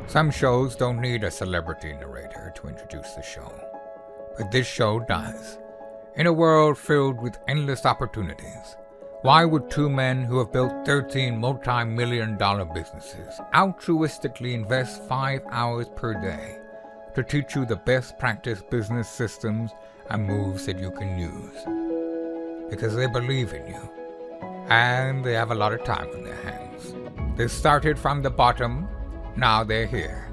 Some shows don't need a celebrity narrator to introduce the show, but this show does. In a world filled with endless opportunities, why would two men who have built 13 multi-million-dollar businesses altruistically invest 5 hours per day to teach you the best practice business systems and moves that you can use? Because they believe in you, and they have a lot of time on their hands. They started from the bottom, now they're here.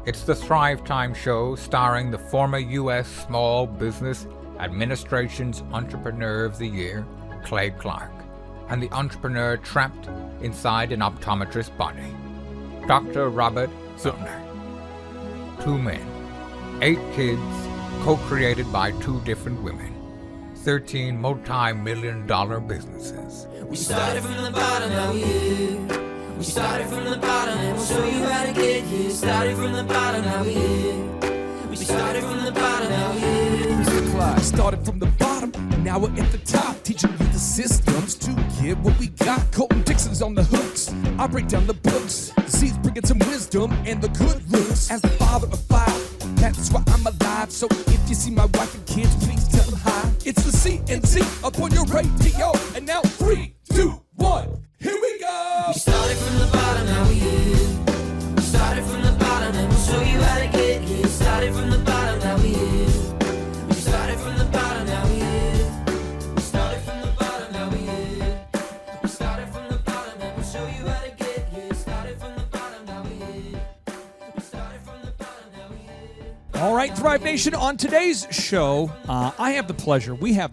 It's the Thrivetime show starring the former U.S. Small Business Administration's Entrepreneur of the Year, Clay Clark, and the entrepreneur trapped inside an optometrist's body, Dr. Robert Zoellner. 2 men, 8 kids, co-created by 2 different women, 13 multi-million-dollar businesses. We started from the bottom, now we're here. We started from the bottom and we'll show you how to get here. Started from the bottom, now we're here. We started from the bottom, now we're here. Started from the bottom, and now we're at the top. Teaching you the systems to get what we got. Colton Dixon's on the hooks. I break down the books. The seeds bringing some wisdom and the good looks. As the father of 5, that's why I'm alive. So if you see my wife and kids, please tell them hi. It's the CNC up on your radio. And now 3, 2, 1, here we go. We started from the bottom, now we're here. We started from the bottom and we'll show you how to get here. Started from the bottom, now we're here. We started from the bottom, now we're here. We started from the bottom, now we're here. We started from the bottom and we'll show you how to get here. Started from the bottom, now we're here. We started from the bottom, now we're here. All right, Thrive Nation, on today's show, we have the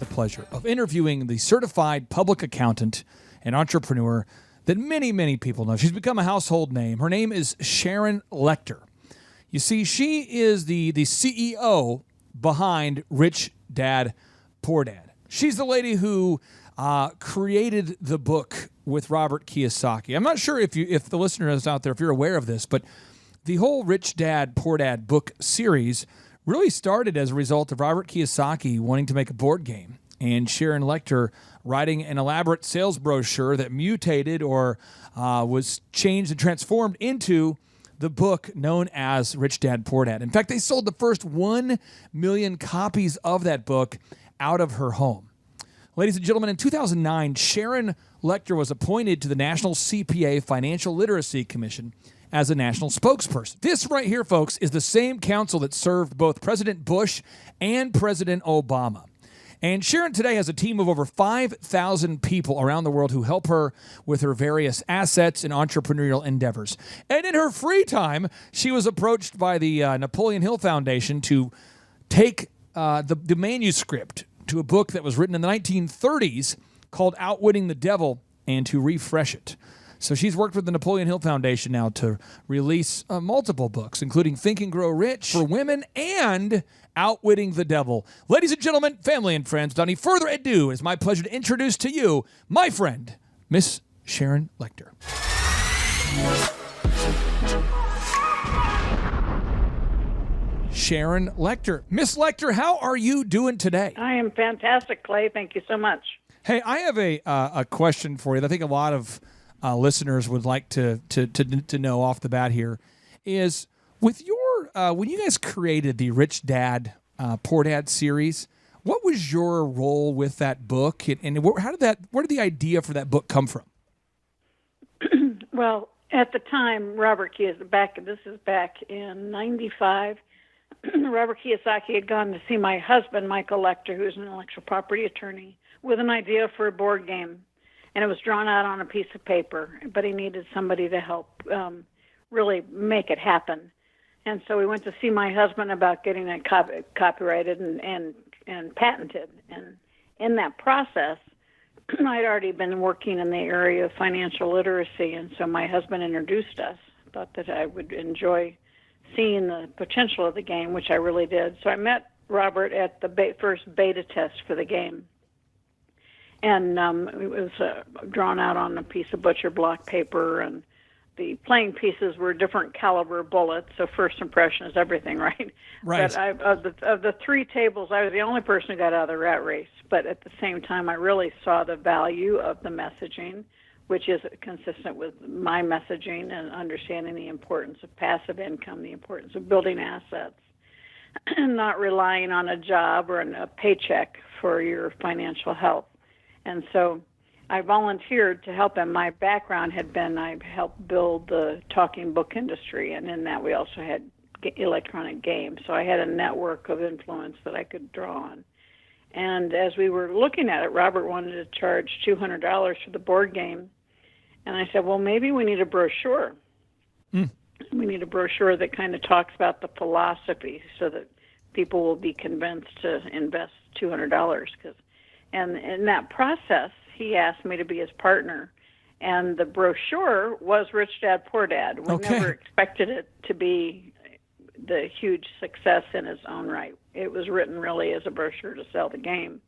pleasure of interviewing the certified public accountant and entrepreneur that many, many people know. She's become a household name. Her name is Sharon Lechter. You see, she is the CEO behind Rich Dad, Poor Dad. She's the lady who created the book with Robert Kiyosaki. I'm not sure if the listeners out there, if you're aware of this, but the whole Rich Dad, Poor Dad book series really started as a result of Robert Kiyosaki wanting to make a board game and Sharon Lechter writing an elaborate sales brochure that mutated or was changed and transformed into the book known as Rich Dad, Poor Dad. In fact, they sold the first 1 million copies of that book out of her home. Ladies and gentlemen, in 2009, Sharon Lechter was appointed to the National CPA Financial Literacy Commission as a national spokesperson. This right here, folks, is the same council that served both President Bush and President Obama. And Sharon today has a team of over 5,000 people around the world who help her with her various assets and entrepreneurial endeavors. And in her free time, she was approached by the Napoleon Hill Foundation to take the manuscript to a book that was written in the 1930s called Outwitting the Devil and to refresh it. So she's worked with the Napoleon Hill Foundation now to release multiple books, including Think and Grow Rich for women and Outwitting the Devil. Ladies and gentlemen, family and friends, without any further ado, it's my pleasure to introduce to you my friend, Miss Sharon Lechter. Sharon Lechter. Miss Lechter, how are you doing today? I am fantastic, Clay. Thank you so much. Hey, I have a question for you that I think a lot of listeners would like to know off the bat here is with your when you guys created the Rich Dad, Poor Dad series, what was your role with that book, and where did the idea for that book come from? Well, at the time, Robert Kiyosaki, this is back in '95. Robert Kiyosaki had gone to see my husband, Michael Lechter, who's an intellectual property attorney, with an idea for a board game. And it was drawn out on a piece of paper, but he needed somebody to help really make it happen. And so we went to see my husband about getting it copyrighted and patented. And in that process, I'd already been working in the area of financial literacy, and so my husband introduced us. Thought that I would enjoy seeing the potential of the game, which I really did. So I met Robert at the first beta test for the game. And it was drawn out on a piece of butcher block paper, and the playing pieces were different caliber bullets. So first impression is everything, right? Right. But of the 3 tables, I was the only person who got out of the rat race. But at the same time, I really saw the value of the messaging which is consistent with my messaging and understanding the importance of passive income, the importance of building assets, and not relying on a job or a paycheck for your financial health. And so I volunteered to help him. My background had been I helped build the talking book industry, and in that we also had electronic games. So I had a network of influence that I could draw on. And as we were looking at it, Robert wanted to charge $200 for the board game. And I said, well, maybe we need a brochure. We need a brochure that kind of talks about the philosophy so that people will be convinced to invest $200. And in that process, he asked me to be his partner. And the brochure was Rich Dad, Poor Dad. We never expected it to be the huge success in its own right. It was written really as a brochure to sell the game.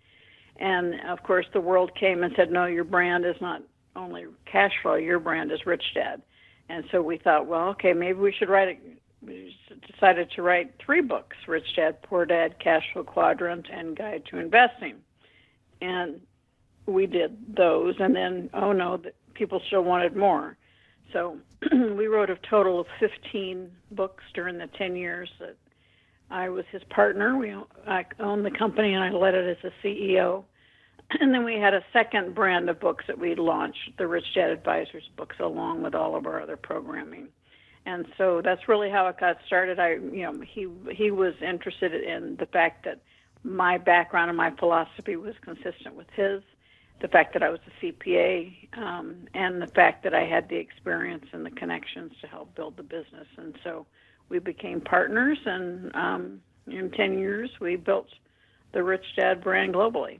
And, of course, the world came and said, no, your brand is not only cash flow, your brand is Rich Dad. And so we thought, well, okay, maybe we should write we decided to write 3 books, Rich Dad, Poor Dad, Cash Flow Quadrant, and Guide to Investing. And we did those, and then, oh no, people still wanted more. So we wrote a total of 15 books during the 10 years that I was his partner. I owned the company, and I led it as a CEO. And then we had a second brand of books that we launched, the Rich Dad Advisors books, along with all of our other programming. And so that's really how it got started. He was interested in the fact that my background and my philosophy was consistent with his, the fact that I was a CPA, and the fact that I had the experience and the connections to help build the business. And so we became partners, and in 10 years we built the Rich Dad brand globally.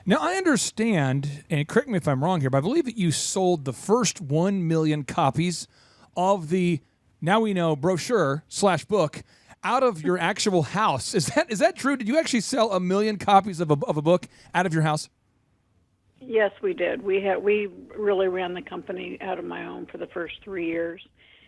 Now, I understand, and correct me if I'm wrong here, but I believe that you sold the first 1 million copies of the Now We Know brochure/book out of your actual house. Is that true? Did you actually sell 1 million copies of a book out of your house? Yes, we did. We really ran the company out of my home for the first 3 years.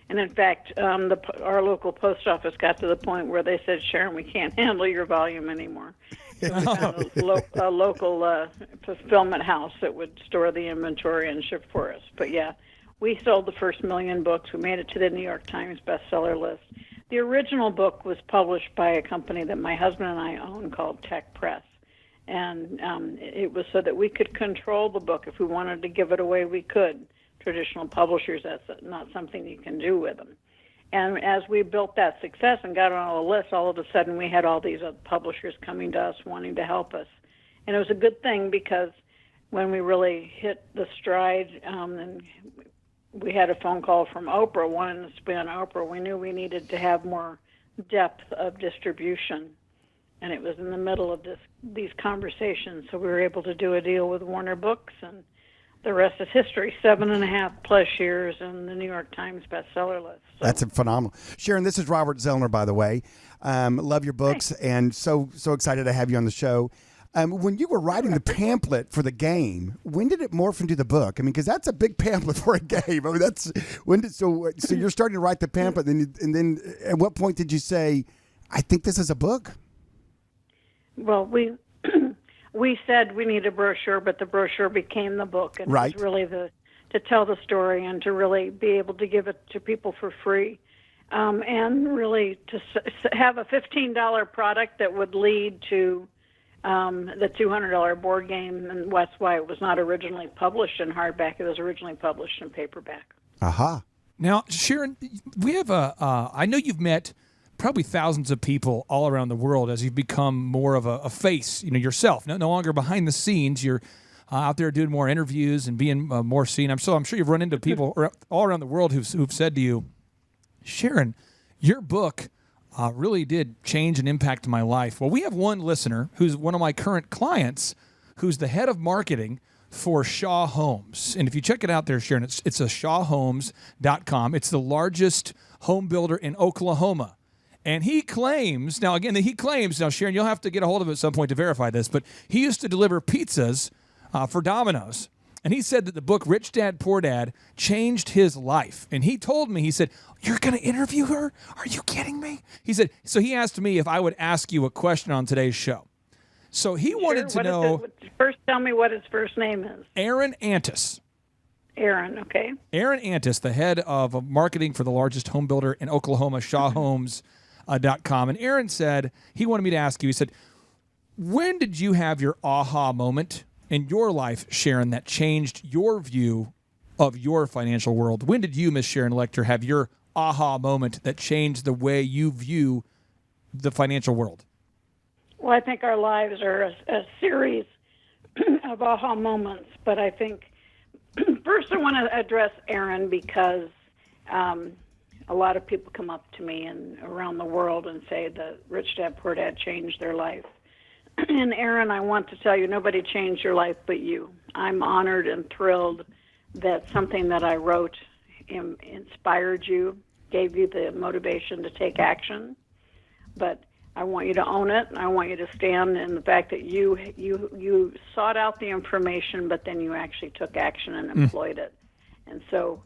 And in fact, our local post office got to the point where they said, Sharon, we can't handle your volume anymore. So we found a local fulfillment house that would store the inventory and ship for us. But yeah, we sold the first 1 million books. We made it to the New York Times bestseller list. The original book was published by a company that my husband and I own called Tech Press. And it was so that we could control the book. If we wanted to give it away, we could. Traditional publishers, that's not something you can do with them. And as we built that success and got on all the lists, all of a sudden we had all these other publishers coming to us wanting to help us. And it was a good thing because when we really hit the stride, and we had a phone call from Oprah wanting to spin Oprah, we knew we needed to have more depth of distribution. And it was in the middle of these conversations, so we were able to do a deal with Warner Books, and the rest is history. 7.5+ years in the New York Times bestseller list. So. That's phenomenal. Sharon, this is Robert Zellner, by the way. Love your books, and so excited to have you on the show. When you were writing the pamphlet for the game, when did it morph into the book? I mean, because that's a big pamphlet for a game. I mean, so you're starting to write the pamphlet, and then at what point did you say, I think this is a book? Well, we said we need a brochure, but the brochure became the book, and right. It was really to tell the story and to really be able to give it to people for free, and really to have a $15 product that would lead to the $200 board game, and that's why it was not originally published in hardback. It was originally published in paperback. Aha. Now, Sharon, we have I know you've met probably thousands of people all around the world as you've become more of a face, yourself. No longer behind the scenes. You're out there doing more interviews and being more seen. I'm sure you've run into people all around the world who've said to you, Sharon, your book really did change and impact my life. Well, we have one listener who's one of my current clients who's the head of marketing for Shaw Homes. And if you check it out there, Sharon, it's a shawhomes.com. It's the largest home builder in Oklahoma. And he claims, now Sharon, you'll have to get a hold of it at some point to verify this, but he used to deliver pizzas for Domino's. And he said that the book Rich Dad, Poor Dad changed his life. And he told me, he said, you're going to interview her? Are you kidding me? He said, so he asked me if I would ask you a question on today's show. So he wanted to know. First, tell me what his first name is. Aaron Antis. Aaron, okay. Aaron Antis, the head of marketing for the largest home builder in Oklahoma, ShawHomes.com. And Aaron said, he wanted me to ask you, he said, when did you have your aha moment in your life, Sharon, that changed your view of your financial world? When did you, Miss Sharon Lechter, have your aha moment that changed the way you view the financial world? Well, I think our lives are a series of aha moments, but I think first I want to address Aaron because a lot of people come up to me and around the world and say the Rich Dad Poor Dad changed their life. And Aaron, I want to tell you, nobody changed your life but you. I'm honored and thrilled that something that I wrote inspired you, gave you the motivation to take action. But I want you to own it, and I want you to stand in the fact that you sought out the information, but then you actually took action and employed it. And so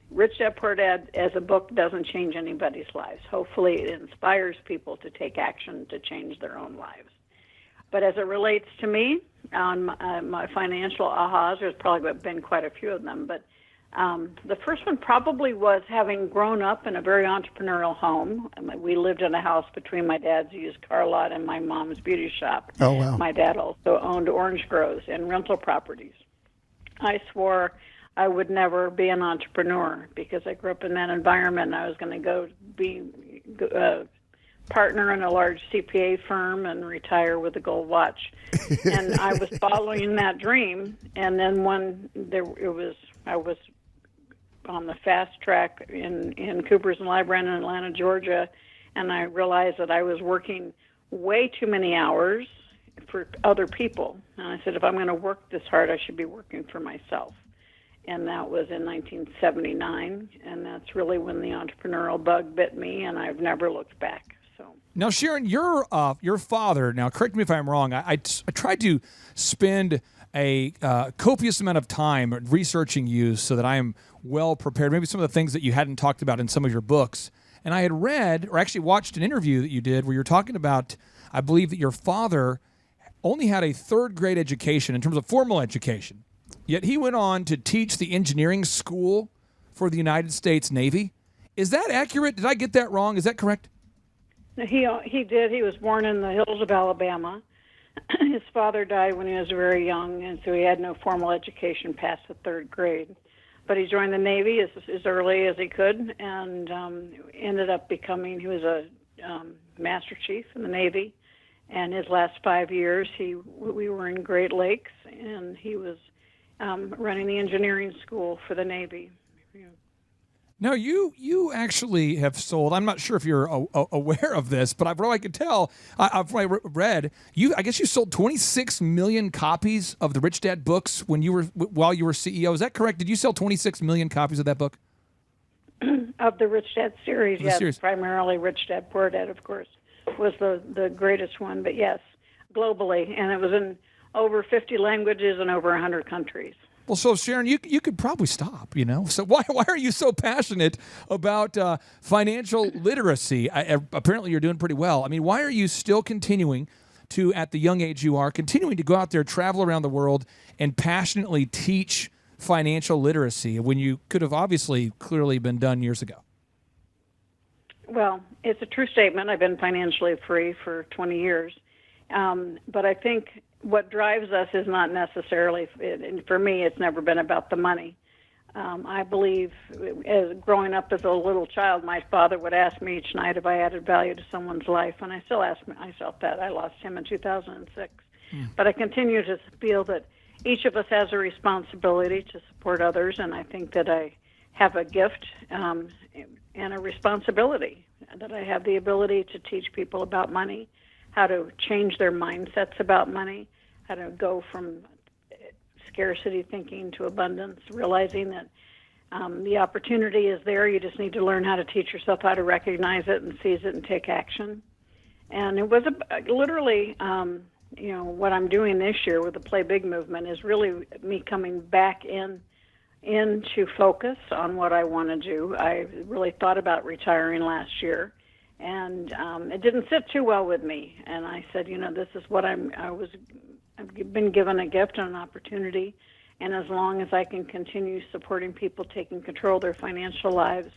Rich Dad Poor Dad as a book doesn't change anybody's lives. Hopefully it inspires people to take action to change their own lives. But as it relates to me, on my financial ahas, there's probably been quite a few of them, but the first one probably was having grown up in a very entrepreneurial home. We lived in a house between my dad's used car lot and my mom's beauty shop. Oh, wow. My dad also owned orange groves and rental properties. I swore I would never be an entrepreneur because I grew up in that environment. I was going to go be partner in a large CPA firm and retire with a gold watch. And I was following that dream. And then I was on the fast track in Coopers and Lybrand in Atlanta, Georgia, and I realized that I was working way too many hours for other people. And I said, if I'm going to work this hard, I should be working for myself. And that was in 1979, and that's really when the entrepreneurial bug bit me, and I've never looked back. Now, Sharon, your father, now correct me if I'm wrong, I tried to spend a copious amount of time researching you so that I am well prepared, maybe some of the things that you hadn't talked about in some of your books. And I had read or actually watched an interview that you did where you're talking about, I believe that your father only had a third grade education in terms of formal education, yet he went on to teach the engineering school for the United States Navy. Is that accurate? Did I get that wrong? Is that correct? He did. He was born in the hills of Alabama. His father died when he was very young, and so he had no formal education past the third grade. But he joined the Navy as early as he could, and ended up becoming, he was a Master Chief in the Navy. And his last 5 years, we were in Great Lakes, and he was running the engineering school for the Navy. No, you actually have sold. I'm not sure if you're aware of this, but from what I could tell, I've read I guess you sold 26 million copies of the Rich Dad books while you were CEO. Is that correct? Did you sell 26 million copies of that book? Of the Rich Dad series, yes. Series. Primarily Rich Dad Poor Dad, of course, was the greatest one. But yes, globally, and it was in over 50 languages and over 100 countries. Well, so Sharon, you could probably stop, So why are you so passionate about financial literacy? Apparently you're doing pretty well. I mean, why are you still continuing to, at the young age you are, continuing to go out there, travel around the world, and passionately teach financial literacy when you could have obviously clearly been done years ago? Well, it's a true statement. I've been financially free for 20 years. But I think what drives us is not necessarily, and for me, it's never been about the money. I believe, as growing up as a little child, my father would ask me each night if I added value to someone's life, and I still ask myself that. I lost him in 2006. But I continue to feel that each of us has a responsibility to support others, and I think that I have a gift and a responsibility, that I have the ability to teach people about money, how to change their mindsets about money, how to go from scarcity thinking to abundance, realizing that the opportunity is there. You just need to learn how to teach yourself how to recognize it and seize it and take action. And it was literally, what I'm doing this year with the Play Big movement is really me coming back into focus on what I want to do. I really thought about retiring last year. And it didn't sit too well with me. And I said, this is what I've been given a gift and an opportunity, And as long as I can continue supporting people taking control of their financial lives,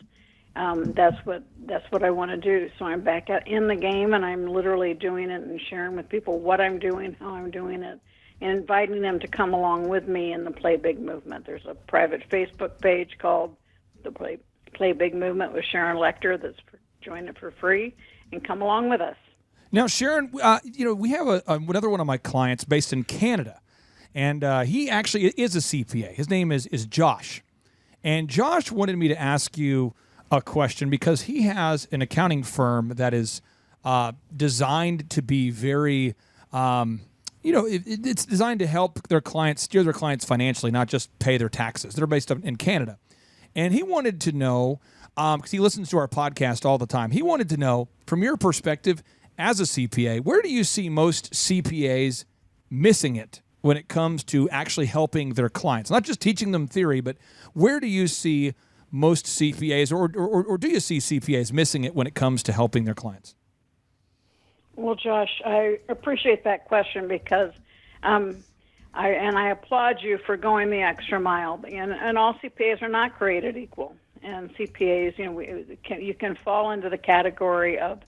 that's what I want to do. So I'm back in the game, and I'm literally doing it and sharing with people what I'm doing, how I'm doing it, and inviting them to come along with me in the Play Big movement. There's a private Facebook page called the Play Big movement with Sharon Lechter that's join it for free and come along with us. Now, Sharon, we have another one of my clients based in Canada, and he actually is a CPA. His name is Josh, and Josh wanted me to ask you a question because he has an accounting firm that is designed to be very, it's designed to help their clients steer their clients financially, not just pay their taxes. They're based up in Canada, and he wanted to know, because he listens to our podcast all the time, he wanted to know, from your perspective as a CPA, where do you see most CPAs missing it when it comes to actually helping their clients? Not just teaching them theory, but where do you see most CPAs, or do you see CPAs missing it when it comes to helping their clients? Well, Josh, I appreciate that question because I applaud you for going the extra mile. And all CPAs are not created equal. And CPAs, you can fall into the category of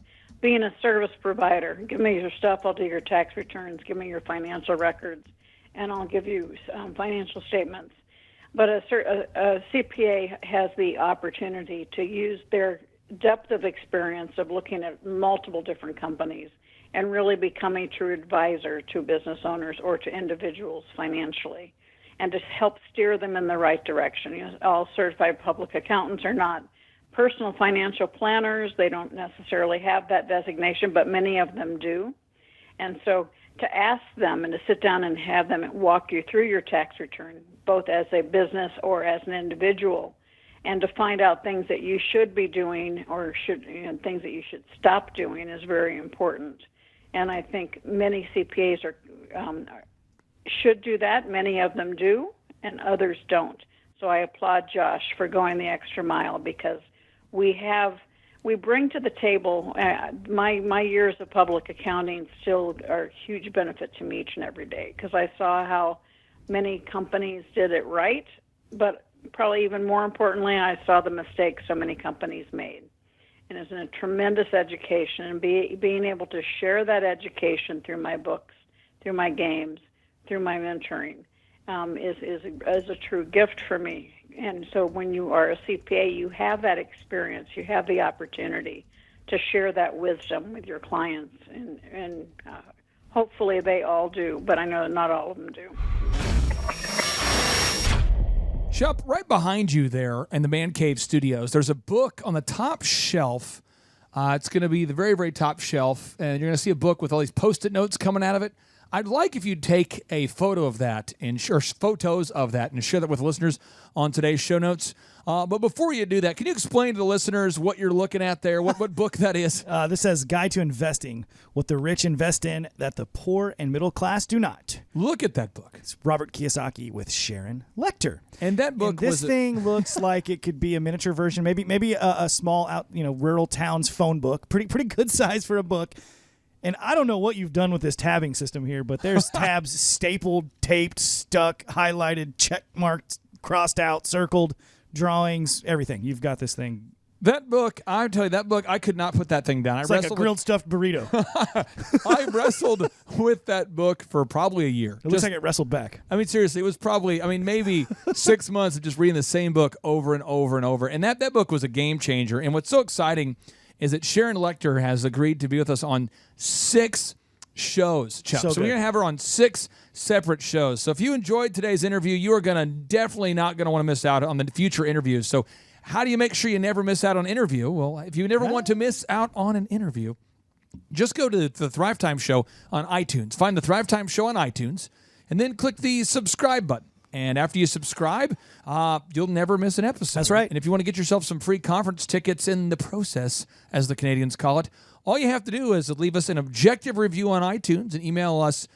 being a service provider. Give me your stuff, I'll do your tax returns. Give me your financial records, and I'll give you financial statements. But a CPA has the opportunity to use their depth of experience of looking at multiple different companies and really become a true advisor to business owners or to individuals financially, and to help steer them in the right direction. All certified public accountants are not personal financial planners. They don't necessarily have that designation, but many of them do. And so to ask them and to sit down and have them walk you through your tax return, both as a business or as an individual, and to find out things that you should be doing or things that you should stop doing is very important. And I think many CPAs should do that. Many of them do, and others don't. So I applaud Josh for going the extra mile, because we bring to the table, my years of public accounting still are a huge benefit to me each and every day, because I saw how many companies did it right, but probably even more importantly, I saw the mistakes so many companies made. And it's a tremendous education, and being able to share that education through my books, through my games, through my mentoring, is a true gift for me. And so when you are a CPA, you have that experience, you have the opportunity to share that wisdom with your clients, and hopefully they all do, but I know not all of them do. Shup, right behind you there in the Man Cave Studios, there's a book on the top shelf. It's going to be the very, very top shelf, and you're going to see a book with all these Post-it notes coming out of it. I'd like if you'd take a photo of that and share photos of that and share that with listeners on today's show notes. But before you do that, can you explain to the listeners what you're looking at there, what book that is? This says Guide to Investing, What the Rich Invest in That the Poor and Middle Class Do Not. Look at that book. It's Robert Kiyosaki with Sharon Lechter. And that book thing looks like it could be a miniature version, maybe a small rural towns phone book. Pretty good size for a book. And I don't know what you've done with this tabbing system here, but there's tabs stapled, taped, stuck, highlighted, check marked, crossed out, circled, drawings, everything. You've got this thing. That book, I tell you, I could not put that thing down. It's like a grilled stuffed burrito. I wrestled with that book for probably a year. It looks like it wrestled back. I mean, seriously, it was probably, maybe 6 months of just reading the same book over and over and over. And that book was a game changer. And what's so exciting is that Sharon Lechter has agreed to be with us on 6 shows, Chuck. So we're going to have her on 6 separate shows. So if you enjoyed today's interview, you are definitely not going to want to miss out on the future interviews. So how do you make sure you never miss out on an interview? Well, if you never want to miss out on an interview, just go to the Thrivetime Show on iTunes. Find the Thrivetime Show on iTunes, and then click the subscribe button. And after you subscribe, you'll never miss an episode. That's right. And if you want to get yourself some free conference tickets in the process, as the Canadians call it, all you have to do is leave us an objective review on iTunes and email us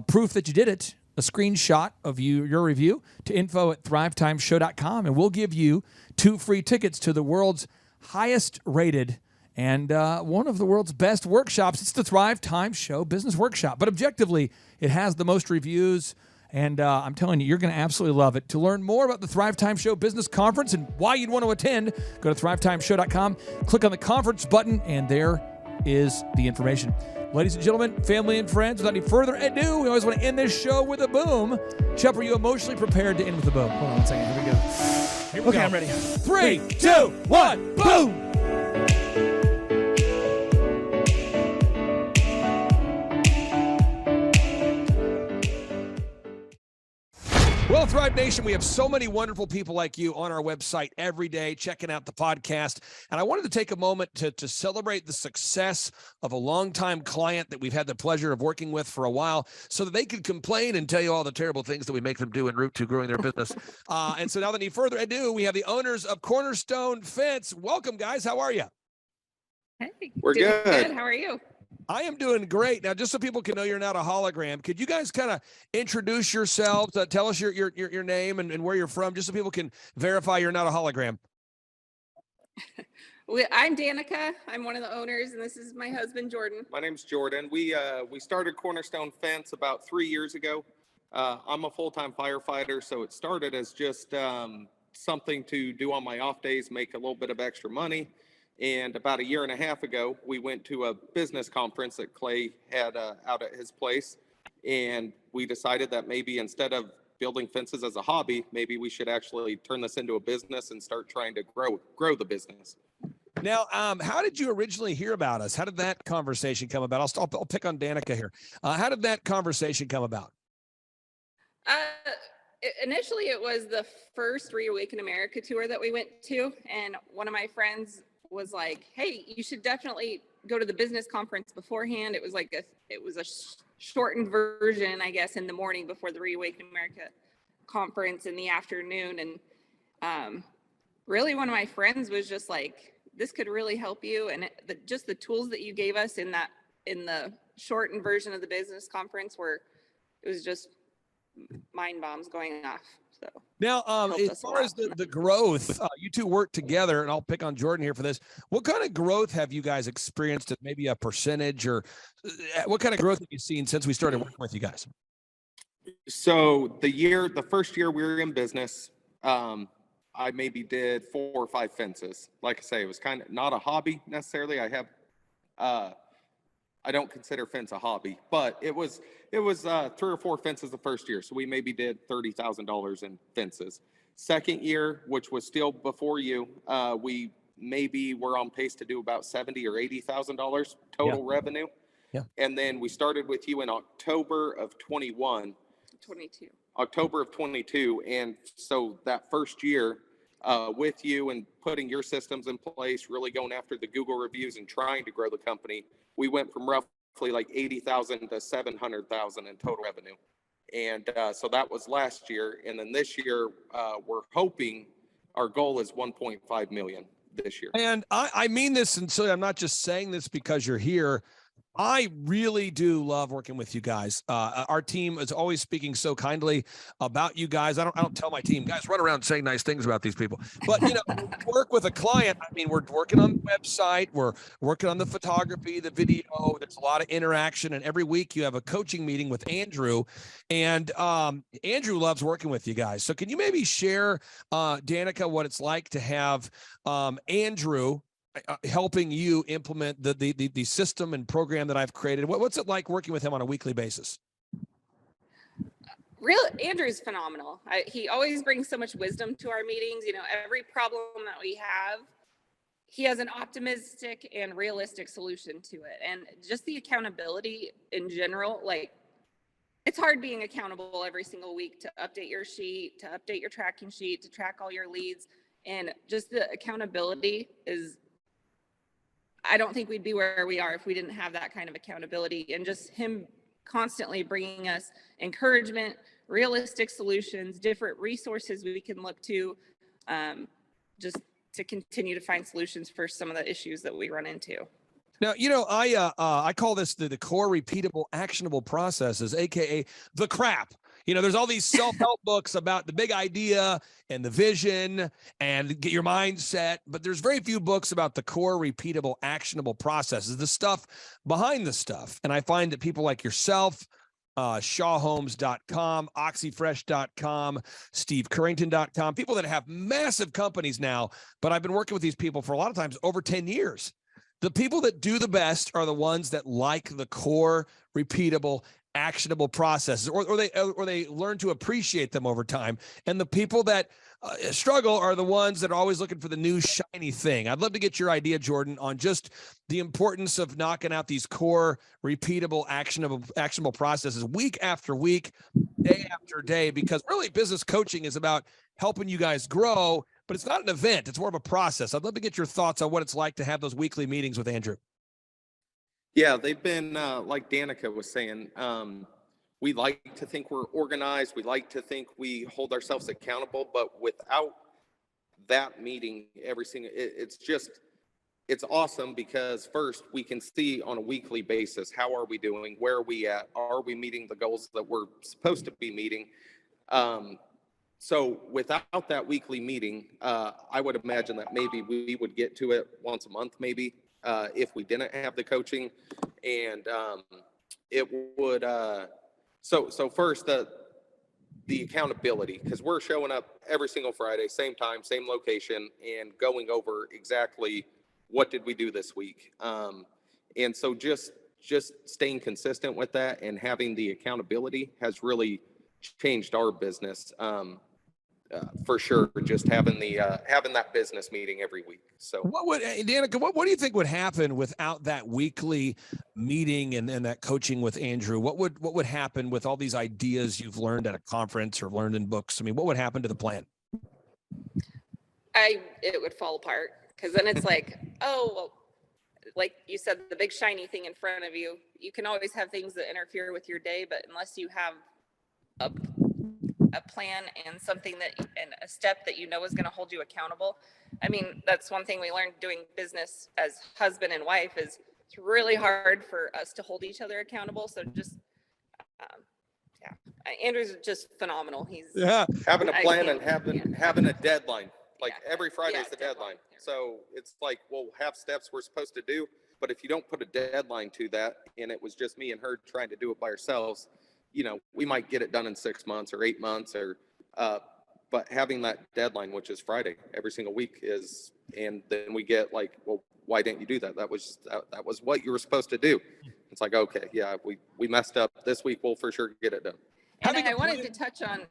proof that you did it, a screenshot of your review to info@thrivetimeshow.com, and we'll give you 2 free tickets to the world's highest rated and one of the world's best workshops. It's the Thrivetime Show Business Workshop. But objectively, it has the most reviews And I'm telling you, you're going to absolutely love it. To learn more about the Thrivetime Show Business Conference and why you'd want to attend, go to thrivetimeshow.com, click on the conference button, and there is the information. Ladies and gentlemen, family and friends, without any further ado, we always want to end this show with a boom. Chup, are you emotionally prepared to end with a boom? Hold on 1 second. Here we go. Here we Okay, go. I'm ready. 3, 2, 1, boom! Well, Thrive Nation, we have so many wonderful people like you on our website every day, checking out the podcast. And I wanted to take a moment to celebrate the success of a longtime client that we've had the pleasure of working with for a while so that they could complain and tell you all the terrible things that we make them do en route to growing their business. And so now, without any further ado, we have the owners of Cornerstone Fence. Welcome, guys. How are you? Hey, We're doing good. How are you? I am doing great. Now, just so people can know you're not a hologram, could you guys kind of introduce yourselves? Tell us your name and where you're from, just so people can verify you're not a hologram. I'm Danica. I'm one of the owners, and this is my husband, Jordan. My name's Jordan. We started Cornerstone Fence about 3 years ago. I'm a full-time firefighter, so it started as just something to do on my off days, make a little bit of extra money. And about 1.5 years ago, we went to a business conference that Clay had out at his place. And we decided that maybe instead of building fences as a hobby, maybe we should actually turn this into a business and start trying to grow the business. Now, how did you originally hear about us? How did that conversation come about? I'll pick on Danica here. How did that conversation come about? Initially, it was the first Reawaken America tour that we went to. And one of my friends was like, hey, you should definitely go to the business conference beforehand. It was like it was a shortened version, I guess, in the morning before the Reawaken America conference in the afternoon. And really one of my friends was just like, this could really help you. And just the tools that you gave us in the shortened version of the business conference it was just mind bombs going off. So now, as far as the growth, you two work together, and I'll pick on Jordan here for this. What kind of growth have you guys experienced? Maybe a percentage, or what kind of growth have you seen since we started working with you guys? So the first year we were in business, I maybe did 4 or 5 fences. Like I say, it was kind of not a hobby necessarily. I don't consider fence a hobby, but it was 3 or 4 fences the first year. So we maybe did $30,000 in fences. Second year, which was still before you, we maybe were on pace to do about $70,000 or $80,000 total revenue. Yeah. And then we started with you in October of 22. October of 22. And so that first year with you and putting your systems in place, really going after the Google reviews and trying to grow the company, we went from roughly like 80,000 to 700,000 in total revenue. And so that was last year. And then this year, we're hoping our goal is 1.5 million this year. And I mean this sincerely. I'm not just saying this because you're here. I really do love working with you guys. Our team is always speaking so kindly about you guys. I don't tell my team, guys, run around saying nice things about these people. But, work with a client. I mean, we're working on the website. We're working on the photography, the video. There's a lot of interaction. And every week you have a coaching meeting with Andrew. And Andrew loves working with you guys. So can you maybe share, Danica, what it's like to have Andrew helping you implement the system and program that I've created? What's it like working with him on a weekly basis? Andrew's phenomenal. He always brings so much wisdom to our meetings. Every problem that we have, he has an optimistic and realistic solution to it. And just the accountability in general, like, it's hard being accountable every single week to update your sheet, to update your tracking sheet, to track all your leads. And just the accountability is, I don't think we'd be where we are if we didn't have that kind of accountability, and just him constantly bringing us encouragement, realistic solutions, different resources we can look to, just to continue to find solutions for some of the issues that we run into. Now, I call this the core repeatable actionable processes, AKA the crap. There's all these self-help books about the big idea and the vision and get your mindset, but there's very few books about the core repeatable actionable processes, the stuff behind the stuff. And I find that people like yourself, shawhomes.com, oxyfresh.com, stevecurrington.com, people that have massive companies now, but I've been working with these people for a lot of times over 10 years. The people that do the best are the ones that like the core, repeatable, actionable processes, or they learn to appreciate them over time. And the people that struggle are the ones that are always looking for the new shiny thing. I'd love to get your idea, Jordan, on just the importance of knocking out these core, repeatable, actionable processes week after week, day after day, because really business coaching is about helping you guys grow, but it's not an event. It's more of a process. I'd love to get your thoughts on what it's like to have those weekly meetings with Andrew. Yeah, they've been, like Danica was saying, we like to think we're organized. We like to think we hold ourselves accountable, but without that meeting every single, it's awesome because first we can see on a weekly basis, how are we doing? Where are we at? Are we meeting the goals that we're supposed to be meeting? So without that weekly meeting, I would imagine that maybe we would get to it once a month, maybe, if we didn't have the coaching. And it would, so first, the accountability, because we're showing up every single Friday, same time, same location, and going over exactly what did we do this week. And so just staying consistent with that and having the accountability has really changed our business. For sure, just having that business meeting every week. So Danica, what do you think would happen without that weekly meeting and that coaching with Andrew? What would happen with all these ideas you've learned at a conference or learned in books? I mean, what would happen to the plan? It would fall apart, because then it's like, oh, well, like you said, the big shiny thing in front of you, you can always have things that interfere with your day, but unless you have a plan and something and a step that you know is going to hold you accountable. I mean, that's one thing we learned doing business as husband and wife, is it's really hard for us to hold each other accountable. So just, Andrew's just phenomenal. He's having a plan and having a deadline. Like every Friday is the deadline. So it's like, we'll have steps we're supposed to do, but if you don't put a deadline to that, and it was just me and her trying to do it by ourselves, you know, we might get it done in 6 months or 8 months, or, but having that deadline, which is Friday every single week, is, and then we get like, well, why didn't you do that? That was what you were supposed to do. It's like, okay, yeah, we messed up this week. We'll for sure get it done. And I wanted to touch on,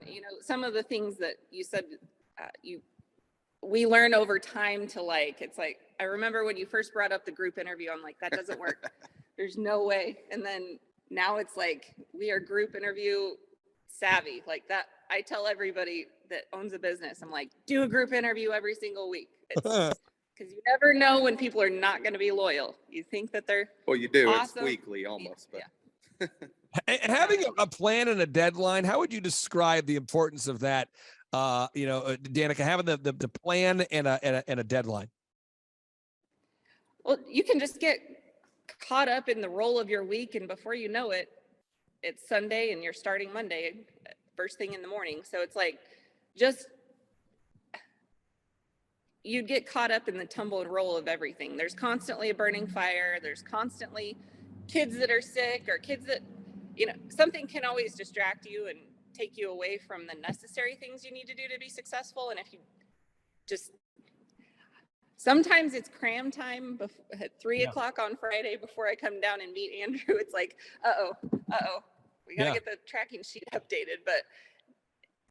some of the things that you said, we learn over time to like, it's like, I remember when you first brought up the group interview, I'm like, that doesn't work. There's no way. And then now it's like, we are group interview savvy like that. I tell everybody that owns a business, I'm like, do a group interview every single week. Because you never know when people are not going to be loyal. You think that they're well, you do. awesome. It's weekly almost, but having a plan and a deadline, how would you describe the importance of that? Danica, having the plan and a deadline. Well, you can just get caught up in the roll of your week, and before you know it, it's Sunday and you're starting Monday first thing in the morning. So it's like, just, you'd get caught up in the tumble and roll of everything. There's constantly a burning fire. There's constantly kids that are sick, or kids that, something can always distract you and take you away from the necessary things you need to do to be successful. And if you just, sometimes it's cram time at 3 o'clock on Friday before I come down and meet Andrew. It's like, we got to get the tracking sheet updated. But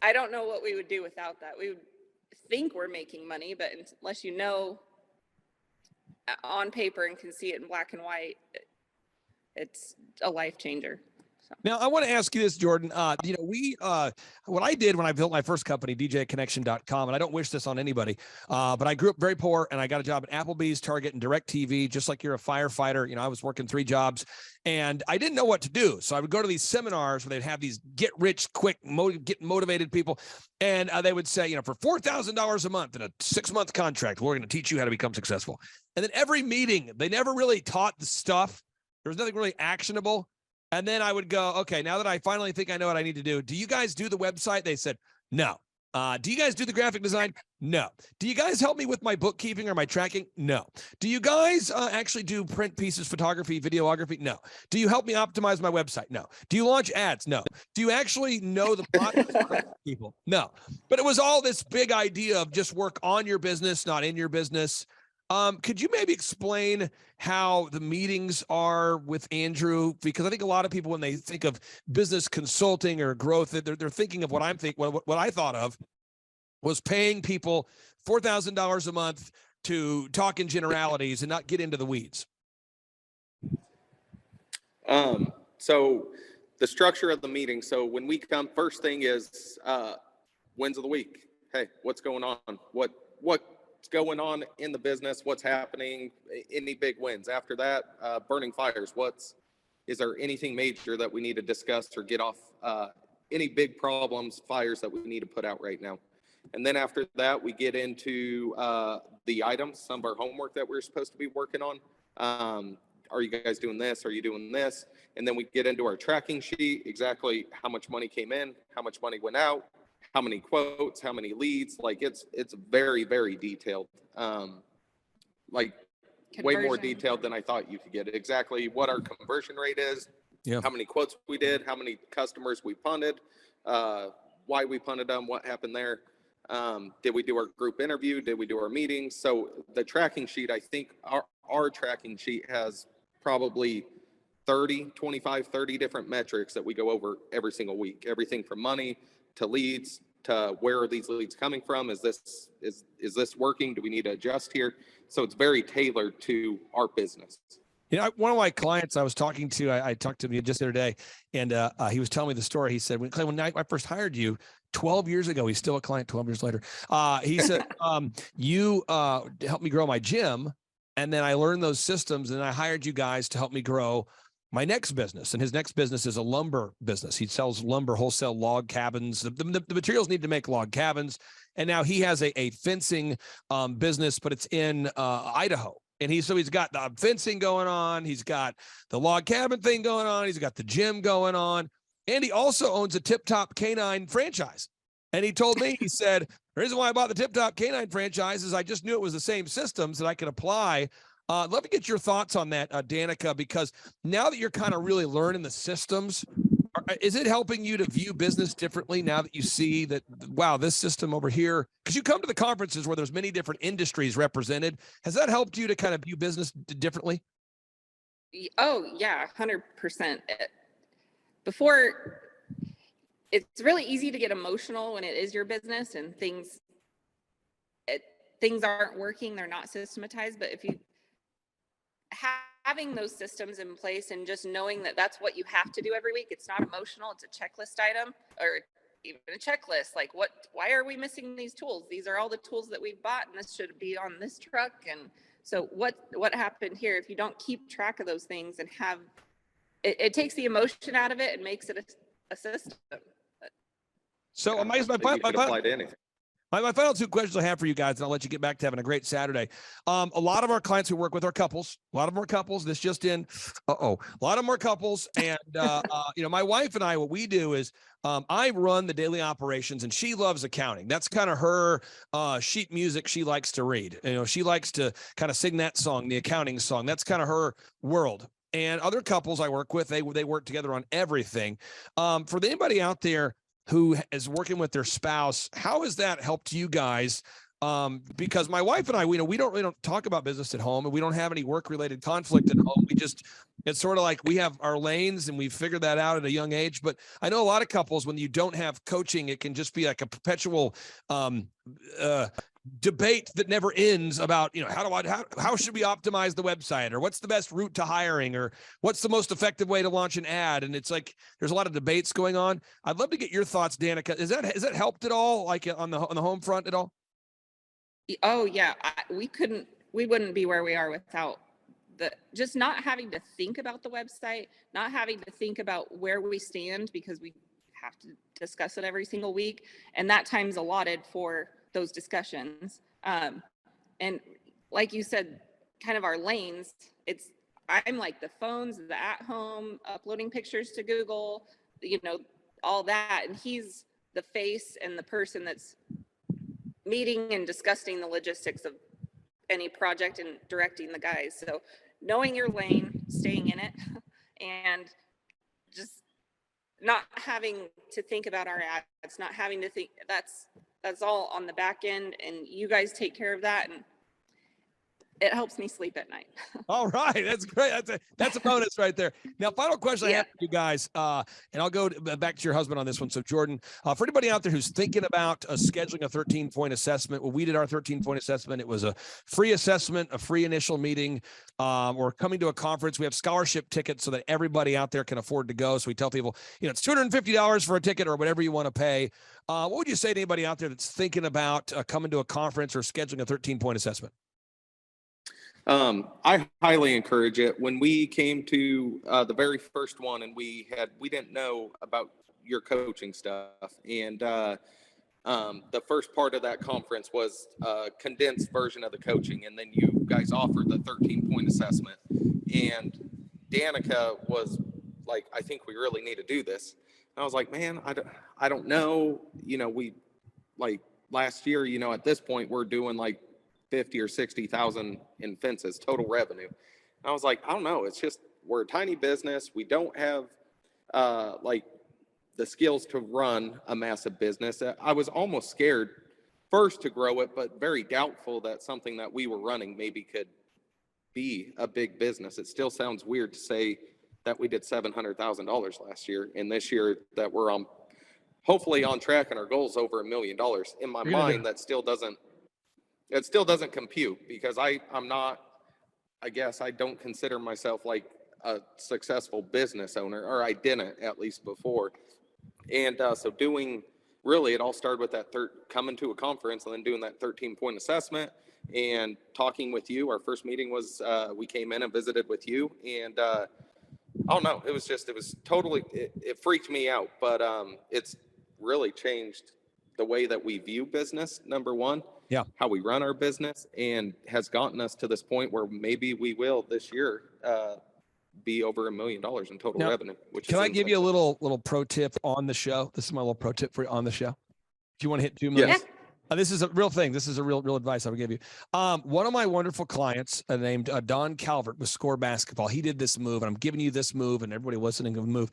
I don't know what we would do without that. We would think we're making money, but unless you know on paper and can see it in black and white, it's a life changer. Now, I want to ask you this, Jordan. What I did when I built my first company, djconnection.com, and I don't wish this on anybody, but I grew up very poor, and I got a job at Applebee's, Target, and DirecTV, just like you're a firefighter. I was working 3 jobs, and I didn't know what to do. So I would go to these seminars where they'd have these get-rich-quick, get motivated people, and they would say, for $4,000 a month in a 6-month contract, we're going to teach you how to become successful. And then every meeting, they never really taught the stuff. There was nothing really actionable. And then I would go, okay, now that I finally think I know what I need to do you guys do the website? They said, no. Do you guys do the graphic design? No. Do you guys help me with my bookkeeping or my tracking? No. Do you guys actually do print pieces, photography, videography? No. Do you help me optimize my website? No. Do you launch ads? No. Do you actually know the process of people? No. But it was all this big idea of just work on your business, not in your business. Could you maybe explain how the meetings are with Andrew? Because I think a lot of people, when they think of business consulting or growth, they're thinking of what I thought of was paying people $4,000 a month to talk in generalities and not get into the weeds. So the structure of the meeting. So when we come, first thing is wins of the week. Hey, what's going on? What's going on in the business? What's happening? Any big wins? After that, burning fires. Is there anything major that we need to discuss or get off? Any big problems, fires that we need to put out right now? And then after that, we get into the items, some of our homework that we're supposed to be working on. Are you guys doing this? Are you doing this? And then we get into our tracking sheet, exactly how much money came in, how much money went out, how many quotes, how many leads. Like it's very, very detailed. Like way more detailed than I thought you could get. Exactly what our conversion rate is, how many quotes we did, how many customers we punted, why we punted them, what happened there. Did we do our group interview? Did we do our meetings? So the tracking sheet, I think our tracking sheet has probably 30 different metrics that we go over every single week. Everything from money to leads to where are these leads coming from? Is this working? Do we need to adjust here? So it's very tailored to our business. You know, one of my clients I was talking to, I talked to him just the other day, and he was telling me the story. He said, when I first hired you 12 years ago, he's still a client 12 years later. He said, you helped me grow my gym, and then I learned those systems, and I hired you guys to help me grow my next business. And his next business is a lumber business. He sells lumber, wholesale log cabins. The materials need to make log cabins. And now he has a fencing business, but it's in Idaho. And he's got the fencing going on. He's got the log cabin thing going on. He's got the gym going on. And he also owns a Tip Top Canine franchise. And he told me, he said, the reason why I bought the Tip Top Canine franchise is I just knew it was the same systems that I could apply. I'd love to get your thoughts on that, Danica, because now that you're kind of really learning the systems, is it helping you to view business differently now that you see that, wow, this system over here, because you come to the conferences where there's many different industries represented. Has that helped you to kind of view business differently? Oh, yeah, 100%. Before, it's really easy to get emotional when it is your business and things aren't working, they're not systematized. But if you having those systems in place and just knowing that that's what you have to do every week, it's not emotional, it's a checklist item or even a checklist. Like why are we missing these tools? These are all the tools that we've bought and this should be on this truck. And so what happened here? If you don't keep track of those things and have, it takes the emotion out of it and makes it a system. So my final two questions I have for you guys, and I'll let you get back to having a great Saturday. A lot of our clients who work with are couples. A lot of them are couples. This just in. A lot of them are couples. And, my wife and I, what we do is I run the daily operations, and she loves accounting. That's kind of her sheet music she likes to read. She likes to kind of sing that song, the accounting song. That's kind of her world. And other couples I work with, they work together on everything. For anybody out there who is working with their spouse, how has that helped you guys? Because my wife and I, we don't talk about business at home, and we don't have any work-related conflict at home. It's sort of like we have our lanes, and we figured that out at a young age. But I know a lot of couples, when you don't have coaching, it can just be like a perpetual debate that never ends about, how should we optimize the website, or what's the best route to hiring, or what's the most effective way to launch an ad. And it's like, there's a lot of debates going on. I'd love to get your thoughts, Danica. Has that helped at all? Like on the home front at all? Oh yeah. We wouldn't be where we are without just not having to think about the website, not having to think about where we stand, because we have to discuss it every single week. And that time's allotted for those discussions. And like you said, kind of our lanes, I'm like the phones, the at home, uploading pictures to Google, all that. And he's the face and the person that's meeting and discussing the logistics of any project and directing the guys. So knowing your lane, staying in it, and just not having to think about our ads, not having to think, that's all on the back end, and you guys take care of that, and it helps me sleep at night. All right, that's great. That's a bonus right there. Now, final question I Yeah. have for you guys, and I'll go back to your husband on this one. So, Jordan, for anybody out there who's thinking about scheduling a 13-point assessment, well, we did our 13-point assessment. It was a free assessment, a free initial meeting, or coming to a conference. We have scholarship tickets so that everybody out there can afford to go. So we tell people, it's $250 for a ticket or whatever you want to pay. What would you say to anybody out there that's thinking about coming to a conference or scheduling a 13-point assessment? I highly encourage it. When we came to the very first one, and we didn't know about your coaching stuff, and the first part of that conference was a condensed version of the coaching, and then you guys offered the 13-point assessment, and Danica was like, I think we really need to do this. And I was like, man, I don't know. We, like, last year, at this point we're doing like 50 or 60,000 in fences total revenue. And I was like, I don't know. It's just, we're a tiny business. We don't have like the skills to run a massive business. I was almost scared first to grow it, but very doubtful that something that we were running maybe could be a big business. It still sounds weird to say that we did $700,000 last year, and this year that we're hopefully on track, and our goal's over $1 million. In my mind, that still doesn't compute, because I'm not, I guess I don't consider myself like a successful business owner, or I didn't, at least before. And so it all started with that coming to a conference and then doing that 13-point assessment and talking with you. Our first meeting was, we came in and visited with you, and I don't know, it freaked me out, but it's really changed the way that we view business, number one. Yeah. How we run our business, and has gotten us to this point where maybe we will this year be over $1 million in total revenue. Can I give you a little pro tip on the show? This is my little pro tip for you on the show. If you want to hit 2 minutes. Yes. This is a real thing. This is a real advice I would give you. One of my wonderful clients named Don Calvert with Score Basketball. He did this move, and I'm giving you this move, and everybody listening to the move.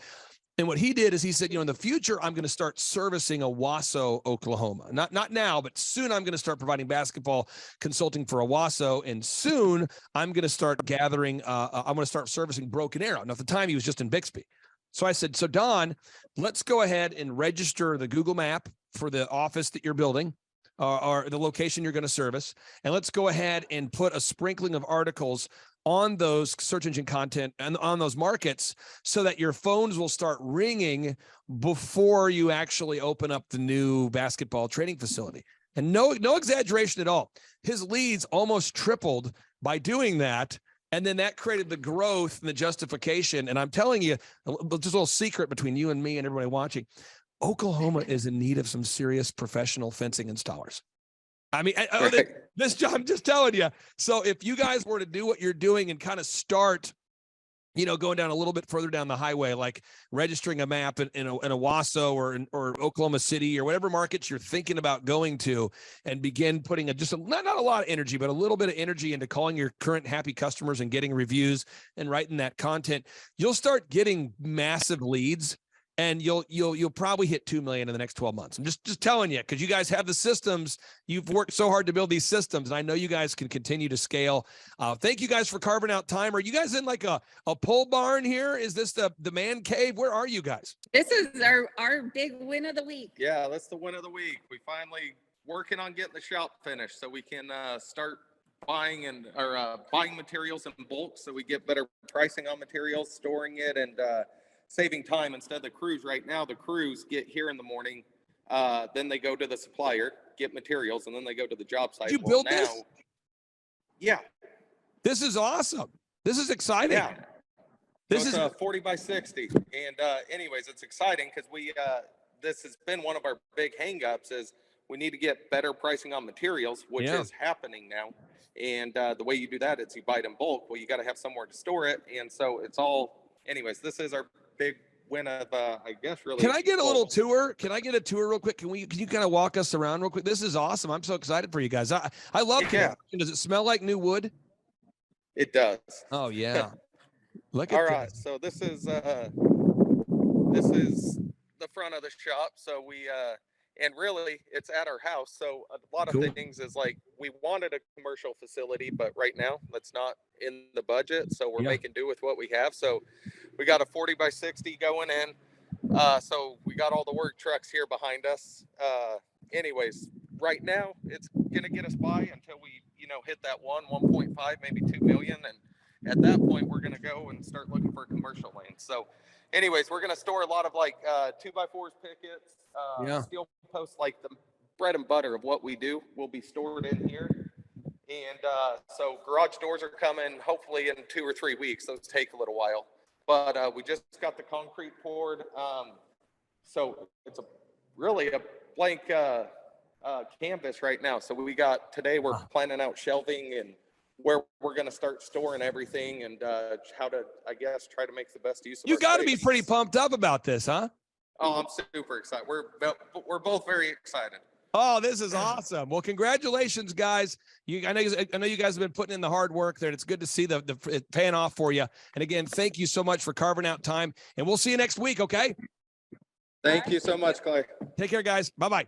And what he did is he said, in the future, I'm going to start servicing Owasso, Oklahoma. Not now, but soon I'm going to start providing basketball consulting for Owasso. And soon I'm going to start gathering, I'm going to start servicing Broken Arrow. Now, at the time, he was just in Bixby. So I said, so Don, let's go ahead and register the Google map for the office that you're building, or the location you're going to service. And let's go ahead and put a sprinkling of articles on those search engine content and on those markets, so that your phones will start ringing before you actually open up the new basketball training facility. And no exaggeration at all. His leads almost tripled by doing that. And then that created the growth and the justification. And I'm telling you, just a little secret between you and me and everybody watching, Oklahoma is in need of some serious professional fencing installers. I mean, I'm just telling you. So if you guys were to do what you're doing and kind of start, going down a little bit further down the highway, like registering a map in Owasso or Oklahoma City or whatever markets you're thinking about going to, and begin putting not a lot of energy, but a little bit of energy into calling your current happy customers and getting reviews and writing that content, you'll start getting massive leads. And you'll probably hit 2 million in the next 12 months. I'm just telling you, because you guys have the systems. You've worked so hard to build these systems, and I know you guys can continue to scale. Thank you guys for carving out time. Are you guys in like a pole barn here? Is this the man cave? Where are you guys? This is our big win of the week. Yeah, that's the win of the week. We finally working on getting the shop finished so we can start buying materials in bulk, so we get better pricing on materials, storing it, and saving time instead of the crews. Right now, the crews get here in the morning, then they go to the supplier, get materials, and then they go to the job site. Did you build this? Yeah. This is awesome. This is exciting. Yeah. This is 40 by 60. And anyways, it's exciting because this has been one of our big hangups is we need to get better pricing on materials, which is happening now. And the way you do that is you buy it in bulk. Well, you got to have somewhere to store it. And so it's all, anyways, this is our big win of, I guess, really. Can I get a little gold. tour? Can I get a tour real quick? Can you kind of walk us around real quick? This is awesome. I'm so excited for you guys. I love Yeah. construction. Does it smell like new wood? It does. Oh yeah. Look All at right. this. So this is the front of the shop. So we and really it's at our house. So a lot of Cool. things is like we wanted a commercial facility, but right now that's not in the budget. So we're Yeah. making do with what we have. So we got a 40 by 60 going in. So we got all the work trucks here behind us. Anyways, right now it's gonna get us by until we, hit that 1.5, maybe 2 million. And at that point, we're gonna go and start looking for commercial lanes. So anyways, we're gonna store a lot of like 2x4s, pickets, Yeah. steel posts, like the bread and butter of what we do will be stored in here. And so garage doors are coming hopefully in 2 or 3 weeks. Those take a little while. But we just got the concrete poured. So it's really a blank canvas right now. So today we're planning out shelving and where we're going to start storing everything and how to, I guess, try to make the best use of You our got to be space. pretty pumped up about this, huh? Oh, I'm super excited. We're both very excited. Oh, this is awesome. Well, congratulations, guys. I know you guys have been putting in the hard work there, and it's good to see the it paying off for you. And again, thank you so much for carving out time, and we'll see you next week, okay? Thank you so much, Clay. Take care, guys. Bye-bye.